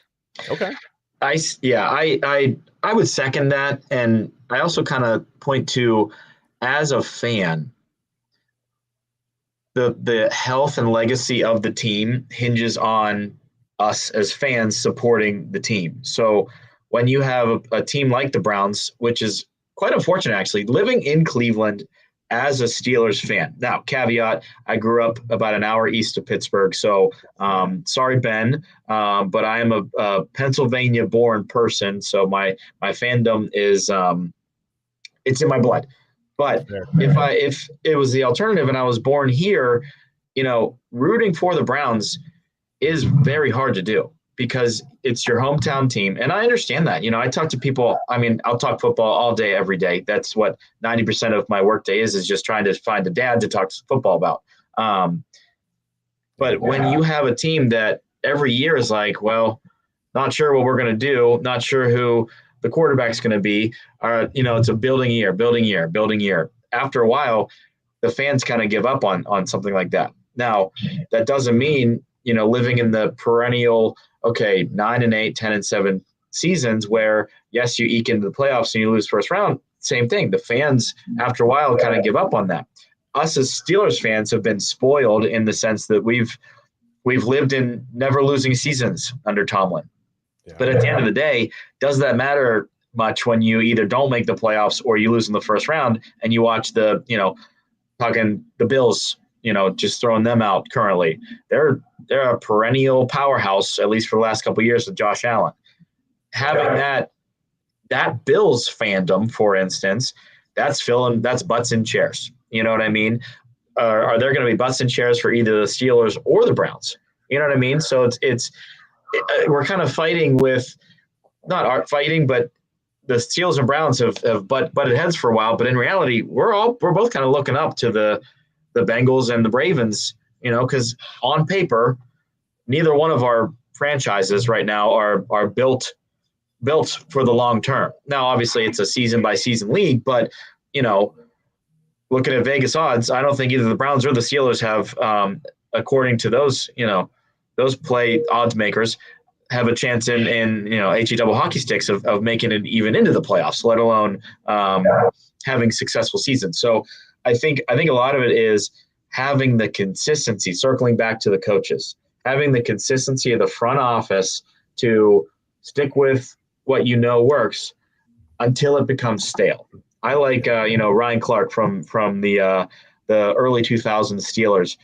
Okay. I would second that, and I also kind of point to, as a fan, the health and legacy of the team hinges on us as fans supporting the team. So when you have a team like the Browns, which is quite unfortunate actually, living in Cleveland as a Steelers fan. Now, caveat, I grew up about an hour east of Pittsburgh, so sorry, Ben, but I am a Pennsylvania-born person, so my fandom is it's in my blood. But if it was the alternative and I was born here, rooting for the Browns is very hard to do because it's your hometown team. And I understand that. I talk to people. I mean, I'll talk football all day, every day. That's what 90% of my workday is just trying to find a dad to talk football about. But when you have a team that every year is like, well, not sure what we're going to do, not sure who the quarterback's going to be. It's a building year. After a while, the fans kind of give up on something like that. Now, that doesn't mean, living in the perennial, 9-8, 10-7 seasons where, yes, you eke into the playoffs and you lose first round. Same thing. The fans, after a while, kind of give up on that. Us as Steelers fans have been spoiled in the sense that we've lived in never losing seasons under Tomlin. Yeah. But at the end of the day, does that matter much when you either don't make the playoffs or you lose in the first round and you watch talking the Bills, just throwing them out currently. They're a perennial powerhouse, at least for the last couple of years with Josh Allen. Having that Bills fandom, for instance, that's butts in chairs. You know what I mean? Are there going to be butts in chairs for either the Steelers or the Browns? You know what I mean? So we're kind of fighting with, not fighting, but the Steelers and Browns have butted heads for a while. But in reality, we're both kind of looking up to the Bengals and the Ravens, because on paper, neither one of our franchises right now are built for the long term. Now, obviously, it's a season by season league, but looking at Vegas odds, I don't think either the Browns or the Steelers have, according to those play odds makers, have a chance in HE double hockey sticks of making it even into the playoffs, let alone having successful seasons. So I think a lot of it is having the consistency, circling back to the coaches, having the consistency of the front office to stick with what works until it becomes stale. I like Ryan Clark from the early 2000s Steelers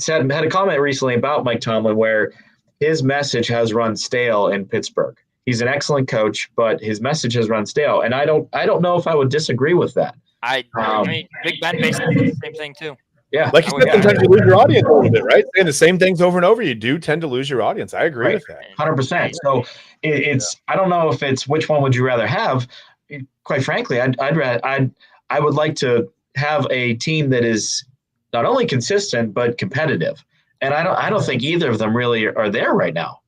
had a comment recently about Mike Tomlin where his message has run stale in Pittsburgh. He's an excellent coach, but his message has run stale, and I don't know if I would disagree with that. I mean, Big Ben basically did the same thing too. Yeah, like you said, sometimes you lose your audience a little bit, right? Saying the same things over and over, you do tend to lose your audience. I agree with that, 100%. So it's I don't know if it's which one would you rather have. Quite frankly, I would like to have a team that is not only consistent but competitive, and I don't think either of them really are there right now.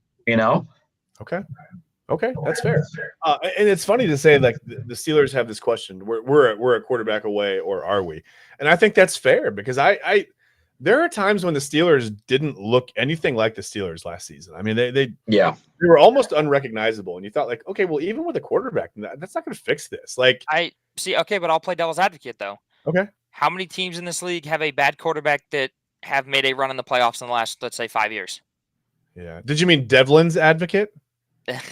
Okay, that's fair. And it's funny to say, like, the Steelers have this question: we're a quarterback away, or are we? And I think that's fair because there are times when the Steelers didn't look anything like the Steelers last season. I mean, they were almost unrecognizable, and you thought, like, okay, well, even with a quarterback, that's not going to fix this. Like, I see. Okay, but I'll play devil's advocate though. Okay, how many teams in this league have a bad quarterback that have made a run in the playoffs in the last, let's say, 5 years? Yeah. Did you mean Devlin's advocate?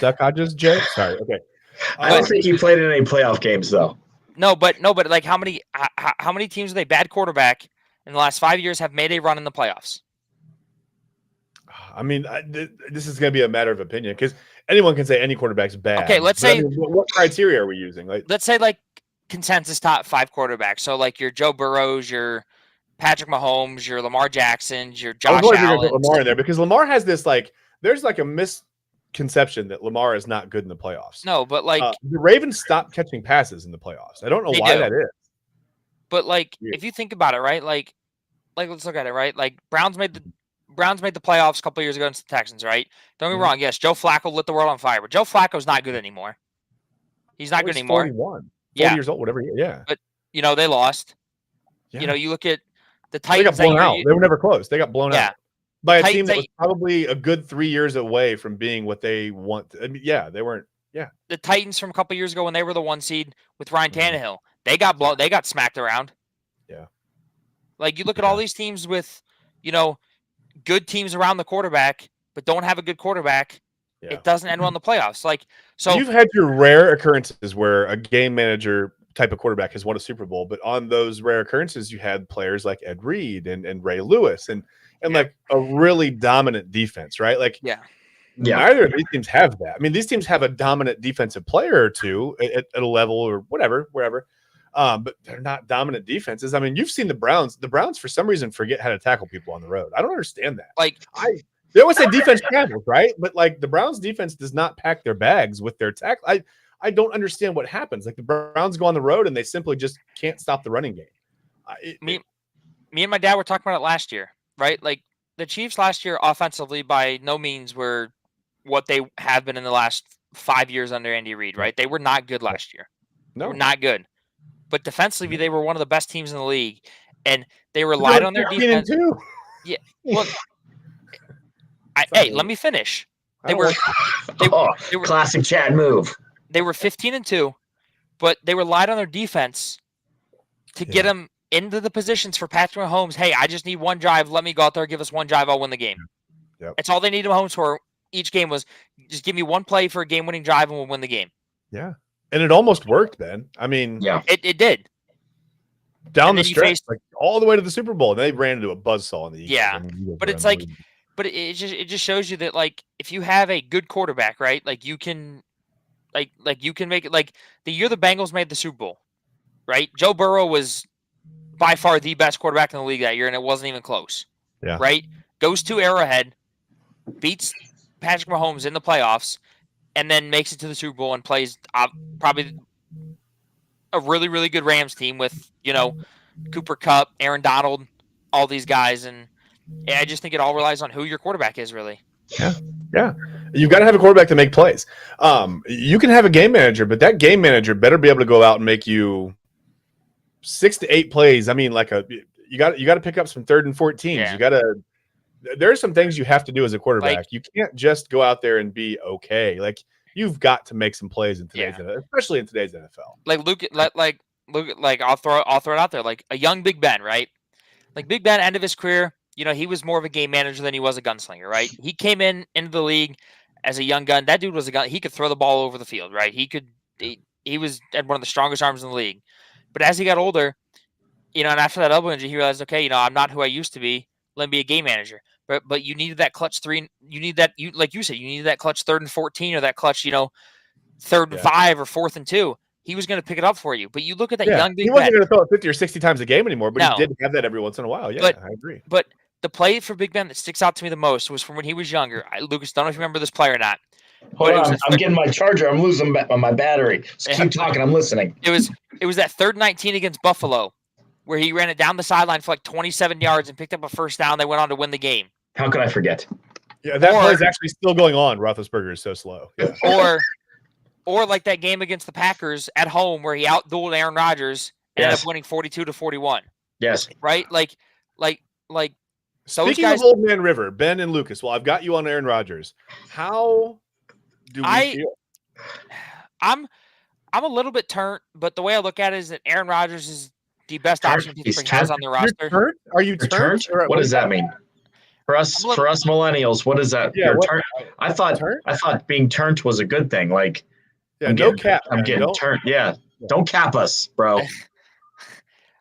Duck Hodges, Jay? Sorry. Okay. I don't think he played in any playoff games though. No, but like how many teams with a bad quarterback in the last 5 years have made a run in the playoffs? I mean, this is going to be a matter of opinion because anyone can say any quarterback's bad. Okay, let's say what criteria are we using? Like, let's say like consensus top 5 quarterbacks. So like your Joe Burrows, your Patrick Mahomes, your Lamar Jacksons, your Josh Allen. Lamar in there because Lamar has this there's like a misconception that Lamar is not good in the playoffs. No, but like the Ravens stopped catching passes in the playoffs. I don't know why that is. But like if you think about it, right? Like let's look at it, right? Like Browns made the playoffs a couple of years ago against the Texans, right? Don't get me wrong. Yes, Joe Flacco lit the world on fire, but Joe Flacco's not good anymore. He's not good anymore. 41, 40 years old, whatever. Yeah. But they lost. Yeah. You look at the Titans. They got blown out. They were never close. They got blown out by a team that was probably a good 3 years away from being what they want. I mean, they weren't. Yeah. The Titans from a couple of years ago when they were the 1 seed with Ryan Tannehill, they got blown. They got smacked around. Yeah. Like you look at all these teams with, good teams around the quarterback, but don't have a good quarterback. Yeah. It doesn't end well in the playoffs. Like, so you've had your rare occurrences where a game manager type of quarterback has won a Super Bowl, but on those rare occurrences, you had players like Ed Reed and Ray Lewis and like a really dominant defense, right? Like, neither of these teams have that. I mean, these teams have a dominant defensive player or two at a level or whatever, wherever. But they're not dominant defenses. I mean, you've seen the Browns. The Browns, for some reason, forget how to tackle people on the road. I don't understand that. Like, they always say defense travels, right? But like the Browns' defense does not pack their bags with their tackle. I don't understand what happens. Like the Browns go on the road and they simply just can't stop the running game. Me and my dad were talking about it last year, right? Like the Chiefs last year, offensively, by no means were, what they have been in the last 5 years under Andy Reid, right? They were not good last year. They were not good. But defensively, they were one of the best teams in the league, and they relied on their defense. Yeah, well, hey, let me finish. They were classic Chad move. They were 15-2, but they relied on their defense to get them into the positions for Patrick Mahomes. Hey, I just need one drive. Let me go out there, give us one drive. I'll win the game. Yep. That's all they needed Mahomes for each game was just give me one play for a game-winning drive and we'll win the game. Yeah. And it almost worked, Ben. I mean, it did. Down the stretch, like all the way to the Super Bowl. And they ran into a buzzsaw in the Eagles. Yeah. But it's like, but it just shows you that, like, if you have a good quarterback, right? Like you can you can make it. Like the year the Bengals made the Super Bowl, right? Joe Burrow was by far the best quarterback in the league that year, and it wasn't even close. Yeah. Right? Goes to Arrowhead, beats Patrick Mahomes in the playoffs, and then makes it to the Super Bowl and plays probably a really, really good Rams team with, Cooper Kupp, Aaron Donald, all these guys. And I just think it all relies on who your quarterback is, really. Yeah. Yeah. You've got to have a quarterback to make plays. You can have a game manager, but that game manager better be able to go out and make you 6 to 8 plays. I mean, you got to pick up some 3rd and 14s. Yeah. There are some things you have to do as a quarterback. Like, you can't just go out there and be okay. Like, you've got to make some plays in today's NFL, especially in today's NFL. I'll throw it out there. Like a young Big Ben, right? Like Big Ben, end of his career, he was more of a game manager than he was a gunslinger, right? He came into the league as a young gun. That dude was a gun. He could throw the ball over the field, right? He was had one of the strongest arms in the league. But as he got older, and after that elbow injury, he realized, okay, I'm not who I used to be. Let me be a game manager. But you needed that clutch 3. You need that, like you said, you needed that clutch 3rd and 14 or that clutch, 3rd and 5 or 4th and 2. He was going to pick it up for you. But you look at that young Big Ben. He wasn't going to throw it 50 or 60 times a game anymore, but he did have that every once in a while. Yeah, I agree. But the play for Big Ben that sticks out to me the most was from when he was younger. Lucas, don't know if you remember this play or not. Hold on, I'm getting my charger. I'm losing my battery. Just keep talking. I'm listening. It was that 3rd and 19 against Buffalo, where he ran it down the sideline for like 27 yards and picked up a first down. They went on to win the game. How could I forget? Yeah, that play is actually still going on. Roethlisberger is so slow. Yeah. Or like that game against the Packers at home where he outdueled Aaron Rodgers and ended up winning 42-41. Yes. Right? Like Speaking of Old Man River, Ben and Lucas, well, I've got you on Aaron Rodgers. How do we feel? I'm a little bit turned, but the way I look at it is that Aaron Rodgers is the best option he has on the roster. Are you turned? What does that mean? For us millennials, what is that? Yeah, I thought being turned was a good thing. Like, I'm getting turned. Yeah, don't cap us, bro.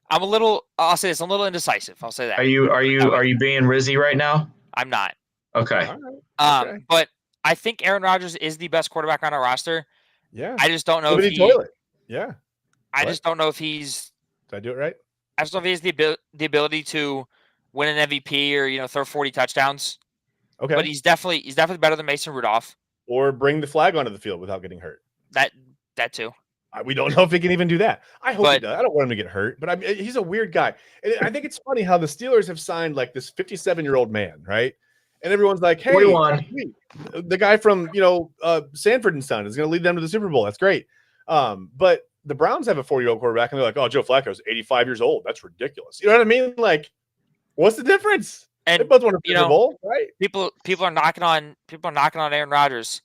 I'll say this. I'm a little indecisive. I'll say that. Are you being Rizzy right now? I'm not. Okay. Okay. But I think Aaron Rodgers is the best quarterback on our roster. Yeah. I just don't know if toilet. Yeah. I just don't know if he's. Did I do it right? I just don't know if he has the ability to win an MVP or throw 40 touchdowns. Okay. But he's definitely better than Mason Rudolph. Or bring the flag onto the field without getting hurt. That too. We don't know if he can even do that. I hope he does. I don't want him to get hurt, but he's a weird guy. And I think it's funny how the Steelers have signed like this 57-year-old man, right? And everyone's like, hey, 41. The guy from, Sanford and Son is going to lead them to the Super Bowl. That's great. But the Browns have a 40-year-old quarterback, and they're like, oh, Joe Flacco's 85 years old. That's ridiculous. You know what I mean? Like, what's the difference? And they both want to Super Bowl, right? People are knocking on Aaron Rodgers.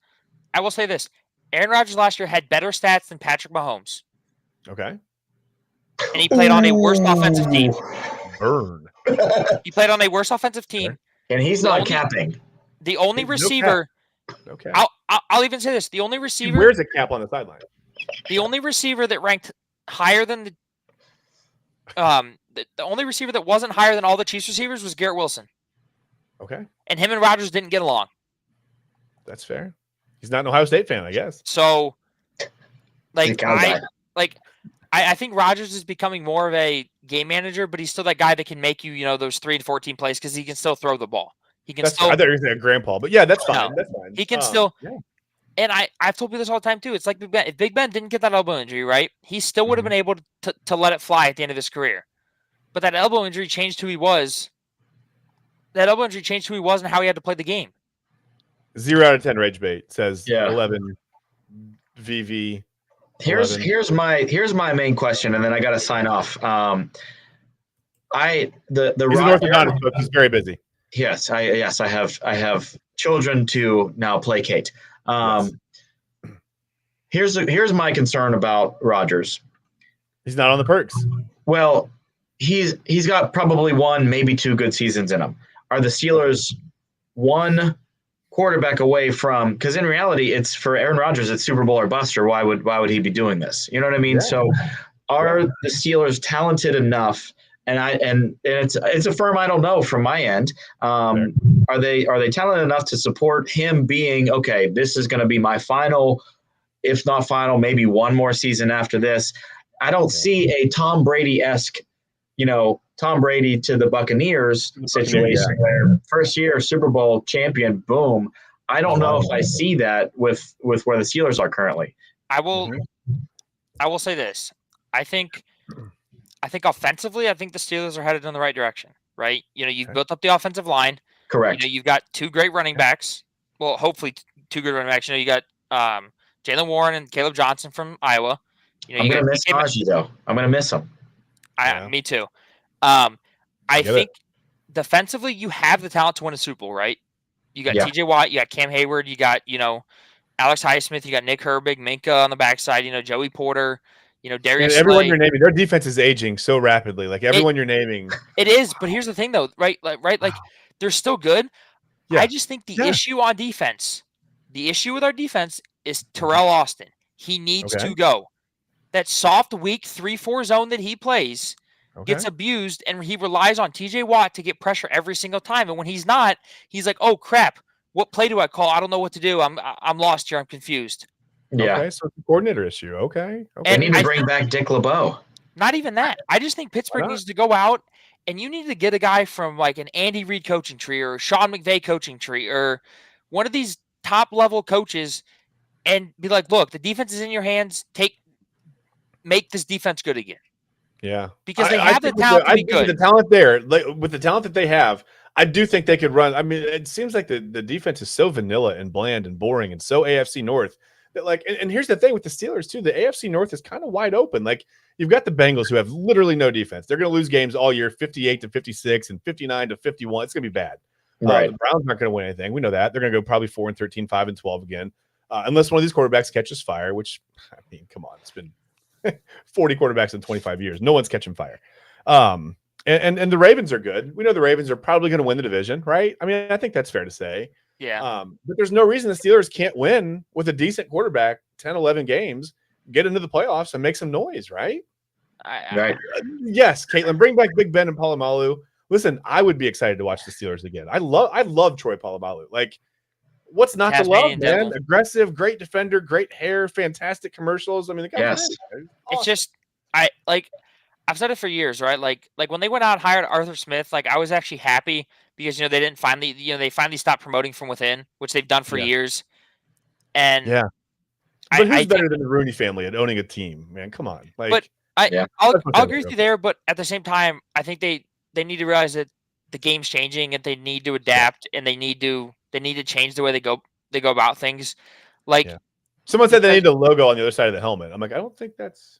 I will say this. Aaron Rodgers last year had better stats than Patrick Mahomes. Okay. And he played on a worse offensive team. Burn. He played on a worse offensive team. And he's not capping. The only receiver. Okay. I'll even say this. The only receiver. Where's a cap on the sideline? The only receiver that ranked higher than the only receiver that wasn't higher than all the Chiefs receivers was Garrett Wilson. Okay. And him and Rodgers didn't get along. That's fair. He's not an Ohio State fan, I guess. So, I think Rodgers is becoming more of a game manager, but he's still that guy that can make you, those 3 and 14 plays because he can still throw the ball. He can still. I thought you were saying grandpa, but yeah, that's fine. No, that's fine. He can still. Yeah. And I've told people this all the time too. It's like Big Ben. If Big Ben didn't get that elbow injury, right, he still would have been able to let it fly at the end of his career. But that elbow injury changed who he was. That elbow injury changed who he was and how he had to play the game. 0 out of 10 rage bait says Yeah. 11 VV. Here's 11. here's my main question, and then I got to sign off. The He's an orthodontist, but he's very busy. Yes, I have children to now placate. Yes. Here's my concern about Rodgers. He's not on the perks. Well, he's got probably one, maybe two good seasons in him. Are the Steelers one quarterback away from? Because in reality, it's for Aaron Rodgers, it's Super Bowl or bust. Or why would he be doing this? You know what I mean? Yeah. So, are the Steelers talented enough? And it's a firm I don't know from my end. Are they talented enough to support him being okay? This is going to be my final, if not final, maybe one more season after this. I don't see a Tom Brady-esque, Tom Brady to the Buccaneers situation where first year Super Bowl champion, boom. I don't know if I see that with where the Steelers are currently. I will say this. I think offensively, I think the Steelers are headed in the right direction, right? You've built up the offensive line. Correct. You've got two great running backs. Well, hopefully two good running backs. You got Jalen Warren and Caleb Johnson from Iowa. I'm going to miss Najee, though. I'm going to miss him. Me too. I think defensively, you have the talent to win a Super Bowl, right? You got TJ Watt, you got Cam Hayward, you got, Alex Highsmith, you got Nick Herbig, Minka on the backside, Joey Porter, Darius. And everyone you're naming, their defense is aging so rapidly. Like everyone you're naming. It is, but here's the thing though, right? Like they're still good. Yeah. I just think the issue on defense, the issue with our defense is Terrell Austin. He needs to go. That soft, weak 3-4 zone that he plays gets abused, and he relies on TJ Watt to get pressure every single time. And when he's not, he's like, "Oh crap, what play do I call? I don't know what to do. I'm lost here. I'm confused." Yeah. Okay, so it's a coordinator issue. Okay. And need to bring back Dick LeBeau. Not even that. I just think Pittsburgh needs to go out, and you need to get a guy from like an Andy Reid coaching tree or Sean McVay coaching tree or one of these top level coaches, and be like, "Look, the defense is in your hands. Make this defense good again." Yeah, because they have the talent to be good. The talent there, with the talent that they have, I do think they could run. I mean, it seems like the defense is so vanilla and bland and boring and so AFC North that and here's the thing with the Steelers too. The AFC North is kind of wide open. Like you've got the Bengals who have literally no defense. They're going to lose games all year, 58-56 and 59-51. It's going to be bad. Right. The Browns aren't going to win anything. We know that. They're going to go probably 4-13, 5-12 again, unless one of these quarterbacks catches fire. Which, I mean, come on, it's been 40 quarterbacks in 25 years. No one's catching fire. And the Ravens are good. We know the Ravens are probably going to win the division, right? I mean, I think that's fair to say. Yeah. But there's no reason the Steelers can't win with a decent quarterback, 10, 11 games, get into the playoffs and make some noise, right? Right. Yes, Caitlin, bring back Big Ben and Polamalu. Listen, I would be excited to watch the Steelers again. I love Troy Polamalu. Like, what's not to love, man? Devil. Aggressive, great defender, great hair, fantastic commercials. I mean, the guy awesome. It's just I've said it for years, right? Like when they went out and hired Arthur Smith, like I was actually happy because they didn't finally, they finally stopped promoting from within, which they've done for years. And but who's better than the Rooney family at owning a team, man? Come on, I'll agree with you there, but at the same time, I think they need to realize that the game's changing and they need to adapt and they need to change the way they go about things. Someone said they need a logo on the other side of the helmet. I'm like, I don't think that's.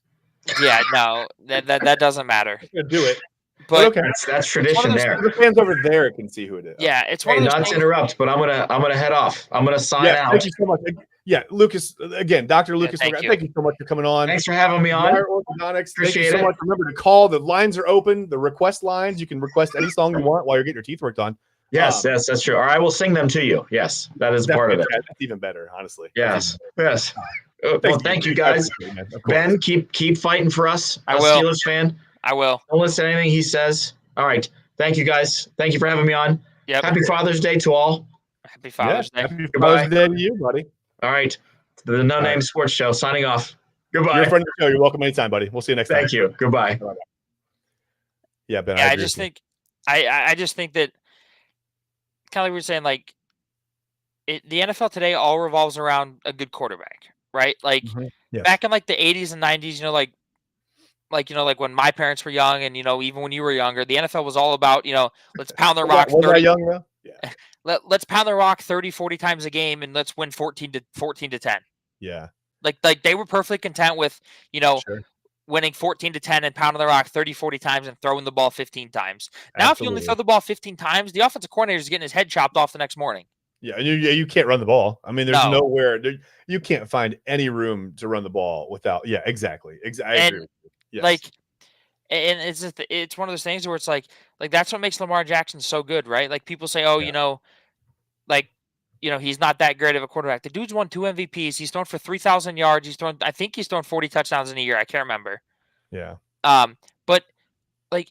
Yeah, no, that doesn't matter. Do it, but okay, that's tradition there. The fans over there can see who it is. Yeah, it's one of those not to interrupt, but I'm gonna head off. I'm gonna sign out. Thank you so much. Yeah, Lucas, again, Dr. Lucas, thank you so much for coming on. Thanks for having me on. Orthodontics. Thank you so much. Remember to call. The lines are open. The request lines. You can request any song you want while you're getting your teeth worked on. Yes, that's true. Or I will sing them to you. Yes, that is part of it. That's even better, honestly. Yes. Well, thank you guys. Ben, keep fighting for us. I will. Steelers fan. I will. Don't listen to anything he says. All right. Thank you, guys. Thank you for having me on. Yep. Happy Father's Day to all. Happy Father's Day. Happy Father's Day to you, buddy. All right. The No Name Sports Show signing off. Goodbye. You're a friend of the show. You're welcome anytime, buddy. We'll see you next time. Thank you. Goodbye. Yeah, Ben. Yeah, I just think that kind of like we were saying, like the NFL today all revolves around a good quarterback, right? Like back in like the 80s and 90s, like when my parents were young, and even when you were younger, the NFL was all about let's pound the rock. Was I young though? Yeah. Let's pound the rock 30, 40 times a game and let's win 14 to 10. Yeah. Like they were perfectly content with, Sure. winning 14 to 10 and pounding the rock 30, 40 times and throwing the ball 15 times. Now, if you only Absolutely. throw the ball 15 times, the offensive coordinator is getting his head chopped off the next morning. Yeah, and you can't run the ball. I mean, there's No. nowhere you can't find any room to run the ball without. Yeah, exactly. I agree with you. Yes. Like, and it's one of those things where it's like that's what makes Lamar Jackson so good, right? Like people say, oh, he's not that great of a quarterback. The dude's won 2 MVPs. He's thrown for 3,000 yards. I think he's thrown 40 touchdowns in a year. I can't remember. Yeah. But like,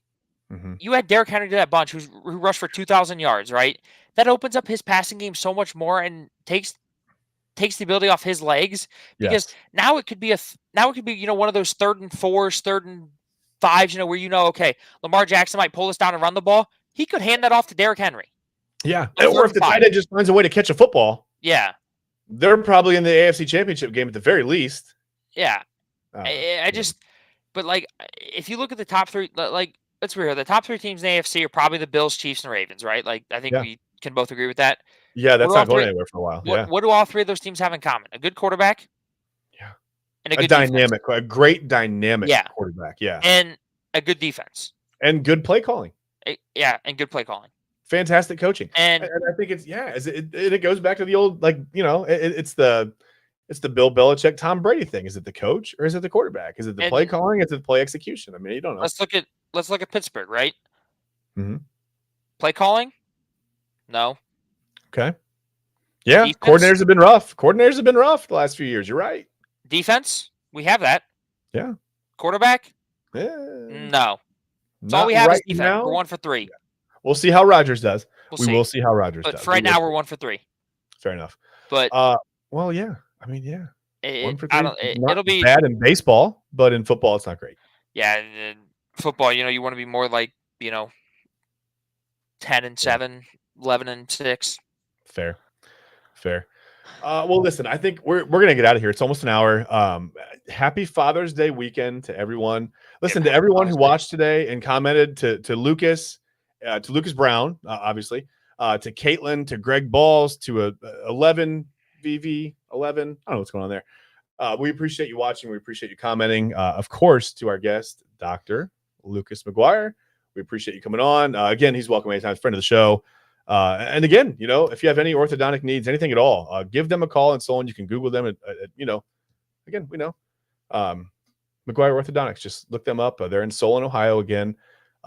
you had Derrick Henry to that bunch who rushed for 2,000 yards, right? That opens up his passing game so much more and takes the ability off his legs, because now it could be one of those 3rd and 4s, 3rd and 5s, where okay, Lamar Jackson might pull us down and run the ball. He could hand that off to Derrick Henry. Yeah, or if the tight end just finds a way to catch a football. Yeah, they're probably in the AFC Championship game at the very least. Yeah, but like, if you look at the top 3, like, let's be real, the top 3 teams in the AFC are probably the Bills, Chiefs, and Ravens, right? Like, I think we can both agree with that. Yeah, that's not going anywhere for a while. What do all 3 of those teams have in common? A good quarterback. Yeah. And a great dynamic quarterback. Yeah. And a good defense. And good play calling. And good play calling. Fantastic coaching. And I think it goes back to the old, it's the Bill Belichick, Tom Brady thing. Is it the coach or is it the quarterback? Is it the play calling? Is it the play execution? I mean, you don't know. Let's look at Pittsburgh, right? Mm-hmm. Play calling? No. Okay. Yeah, defense? Coordinators have been rough the last few years. You're right. Defense? We have that. Yeah. Quarterback? Yeah. No. That's all we have is defense. Now. We're 1 for 3. Yeah. We'll see how Rodgers does. We will see how Rodgers does. But for right now, we're 1 for 3. Fair enough. But well, yeah. I mean, yeah. 1 for 3. It'll be bad in baseball, but in football, it's not great. Yeah, in football, you want to be more like 10-7, 11-6. Fair. Well, listen, I think we're gonna get out of here. It's almost an hour. Happy Father's Day weekend to everyone. Listen, to everyone who watched today and commented, to Lucas Brown, obviously, to Caitlin, to Greg Balls, to 11 VV 11. I don't know what's going on there. We appreciate you watching. We appreciate you commenting. Of course, to our guest, Dr. Lucas McGuire. We appreciate you coming on. Again, he's welcome anytime. Friend of the show. And again, if you have any orthodontic needs, anything at all, give them a call and so on. You can Google them. Again, we know McGuire Orthodontics. Just look them up. They're in Solon, Ohio. Again,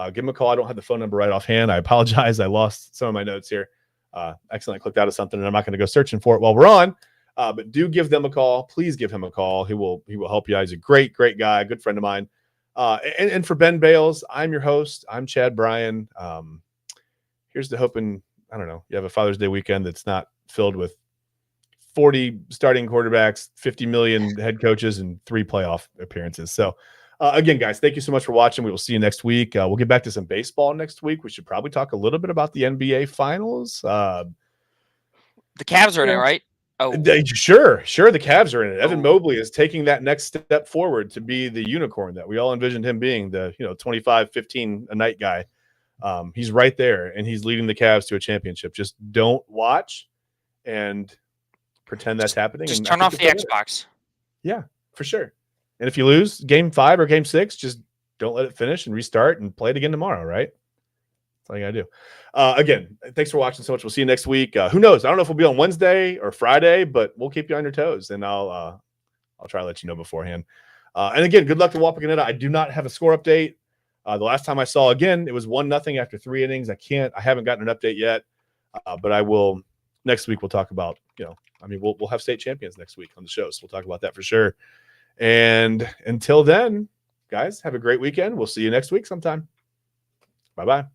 give them a call. I don't have the phone number right offhand. I apologize. I lost some of my notes here. Accidentally clicked out of something, and I'm not going to go searching for it while we're on. But do give them a call. Please give him a call. He will help you. He's a great guy, good friend of mine. And for Ben Bales, I'm your host. I'm Chad Bryan. Here's to hoping, I don't know, you have a Father's Day weekend that's not filled with 40 starting quarterbacks, 50 million head coaches, and 3 playoff appearances. So, again, guys, thank you so much for watching. We will see you next week. We'll get back to some baseball next week. We should probably talk a little bit about the NBA Finals. The Cavs are in it, right? Oh, sure. The Cavs are in it. Evan Mobley is taking that next step forward to be the unicorn that we all envisioned him being, the 25-15 a night guy. He's right there, and he's leading the Cavs to a championship. Just don't watch and pretend that's happening. Just turn off the Xbox. Yeah, for sure. And if you lose game 5 or game 6, just don't let it finish and restart and play it again tomorrow, right? That's all you got to do. Again, thanks for watching so much. We'll see you next week. Who knows? I don't know if we'll be on Wednesday or Friday, but we'll keep you on your toes, and I'll try to let you know beforehand. And again, good luck to Wapakoneta. I do not have a score update. The last time I saw, again, it was 1-0 after 3 innings. I haven't gotten an update yet, but I will. Next week we'll talk about, we'll have state champions next week on the show, so we'll talk about that for sure. And until then, guys, have a great weekend. We'll see you next week sometime. Bye-bye.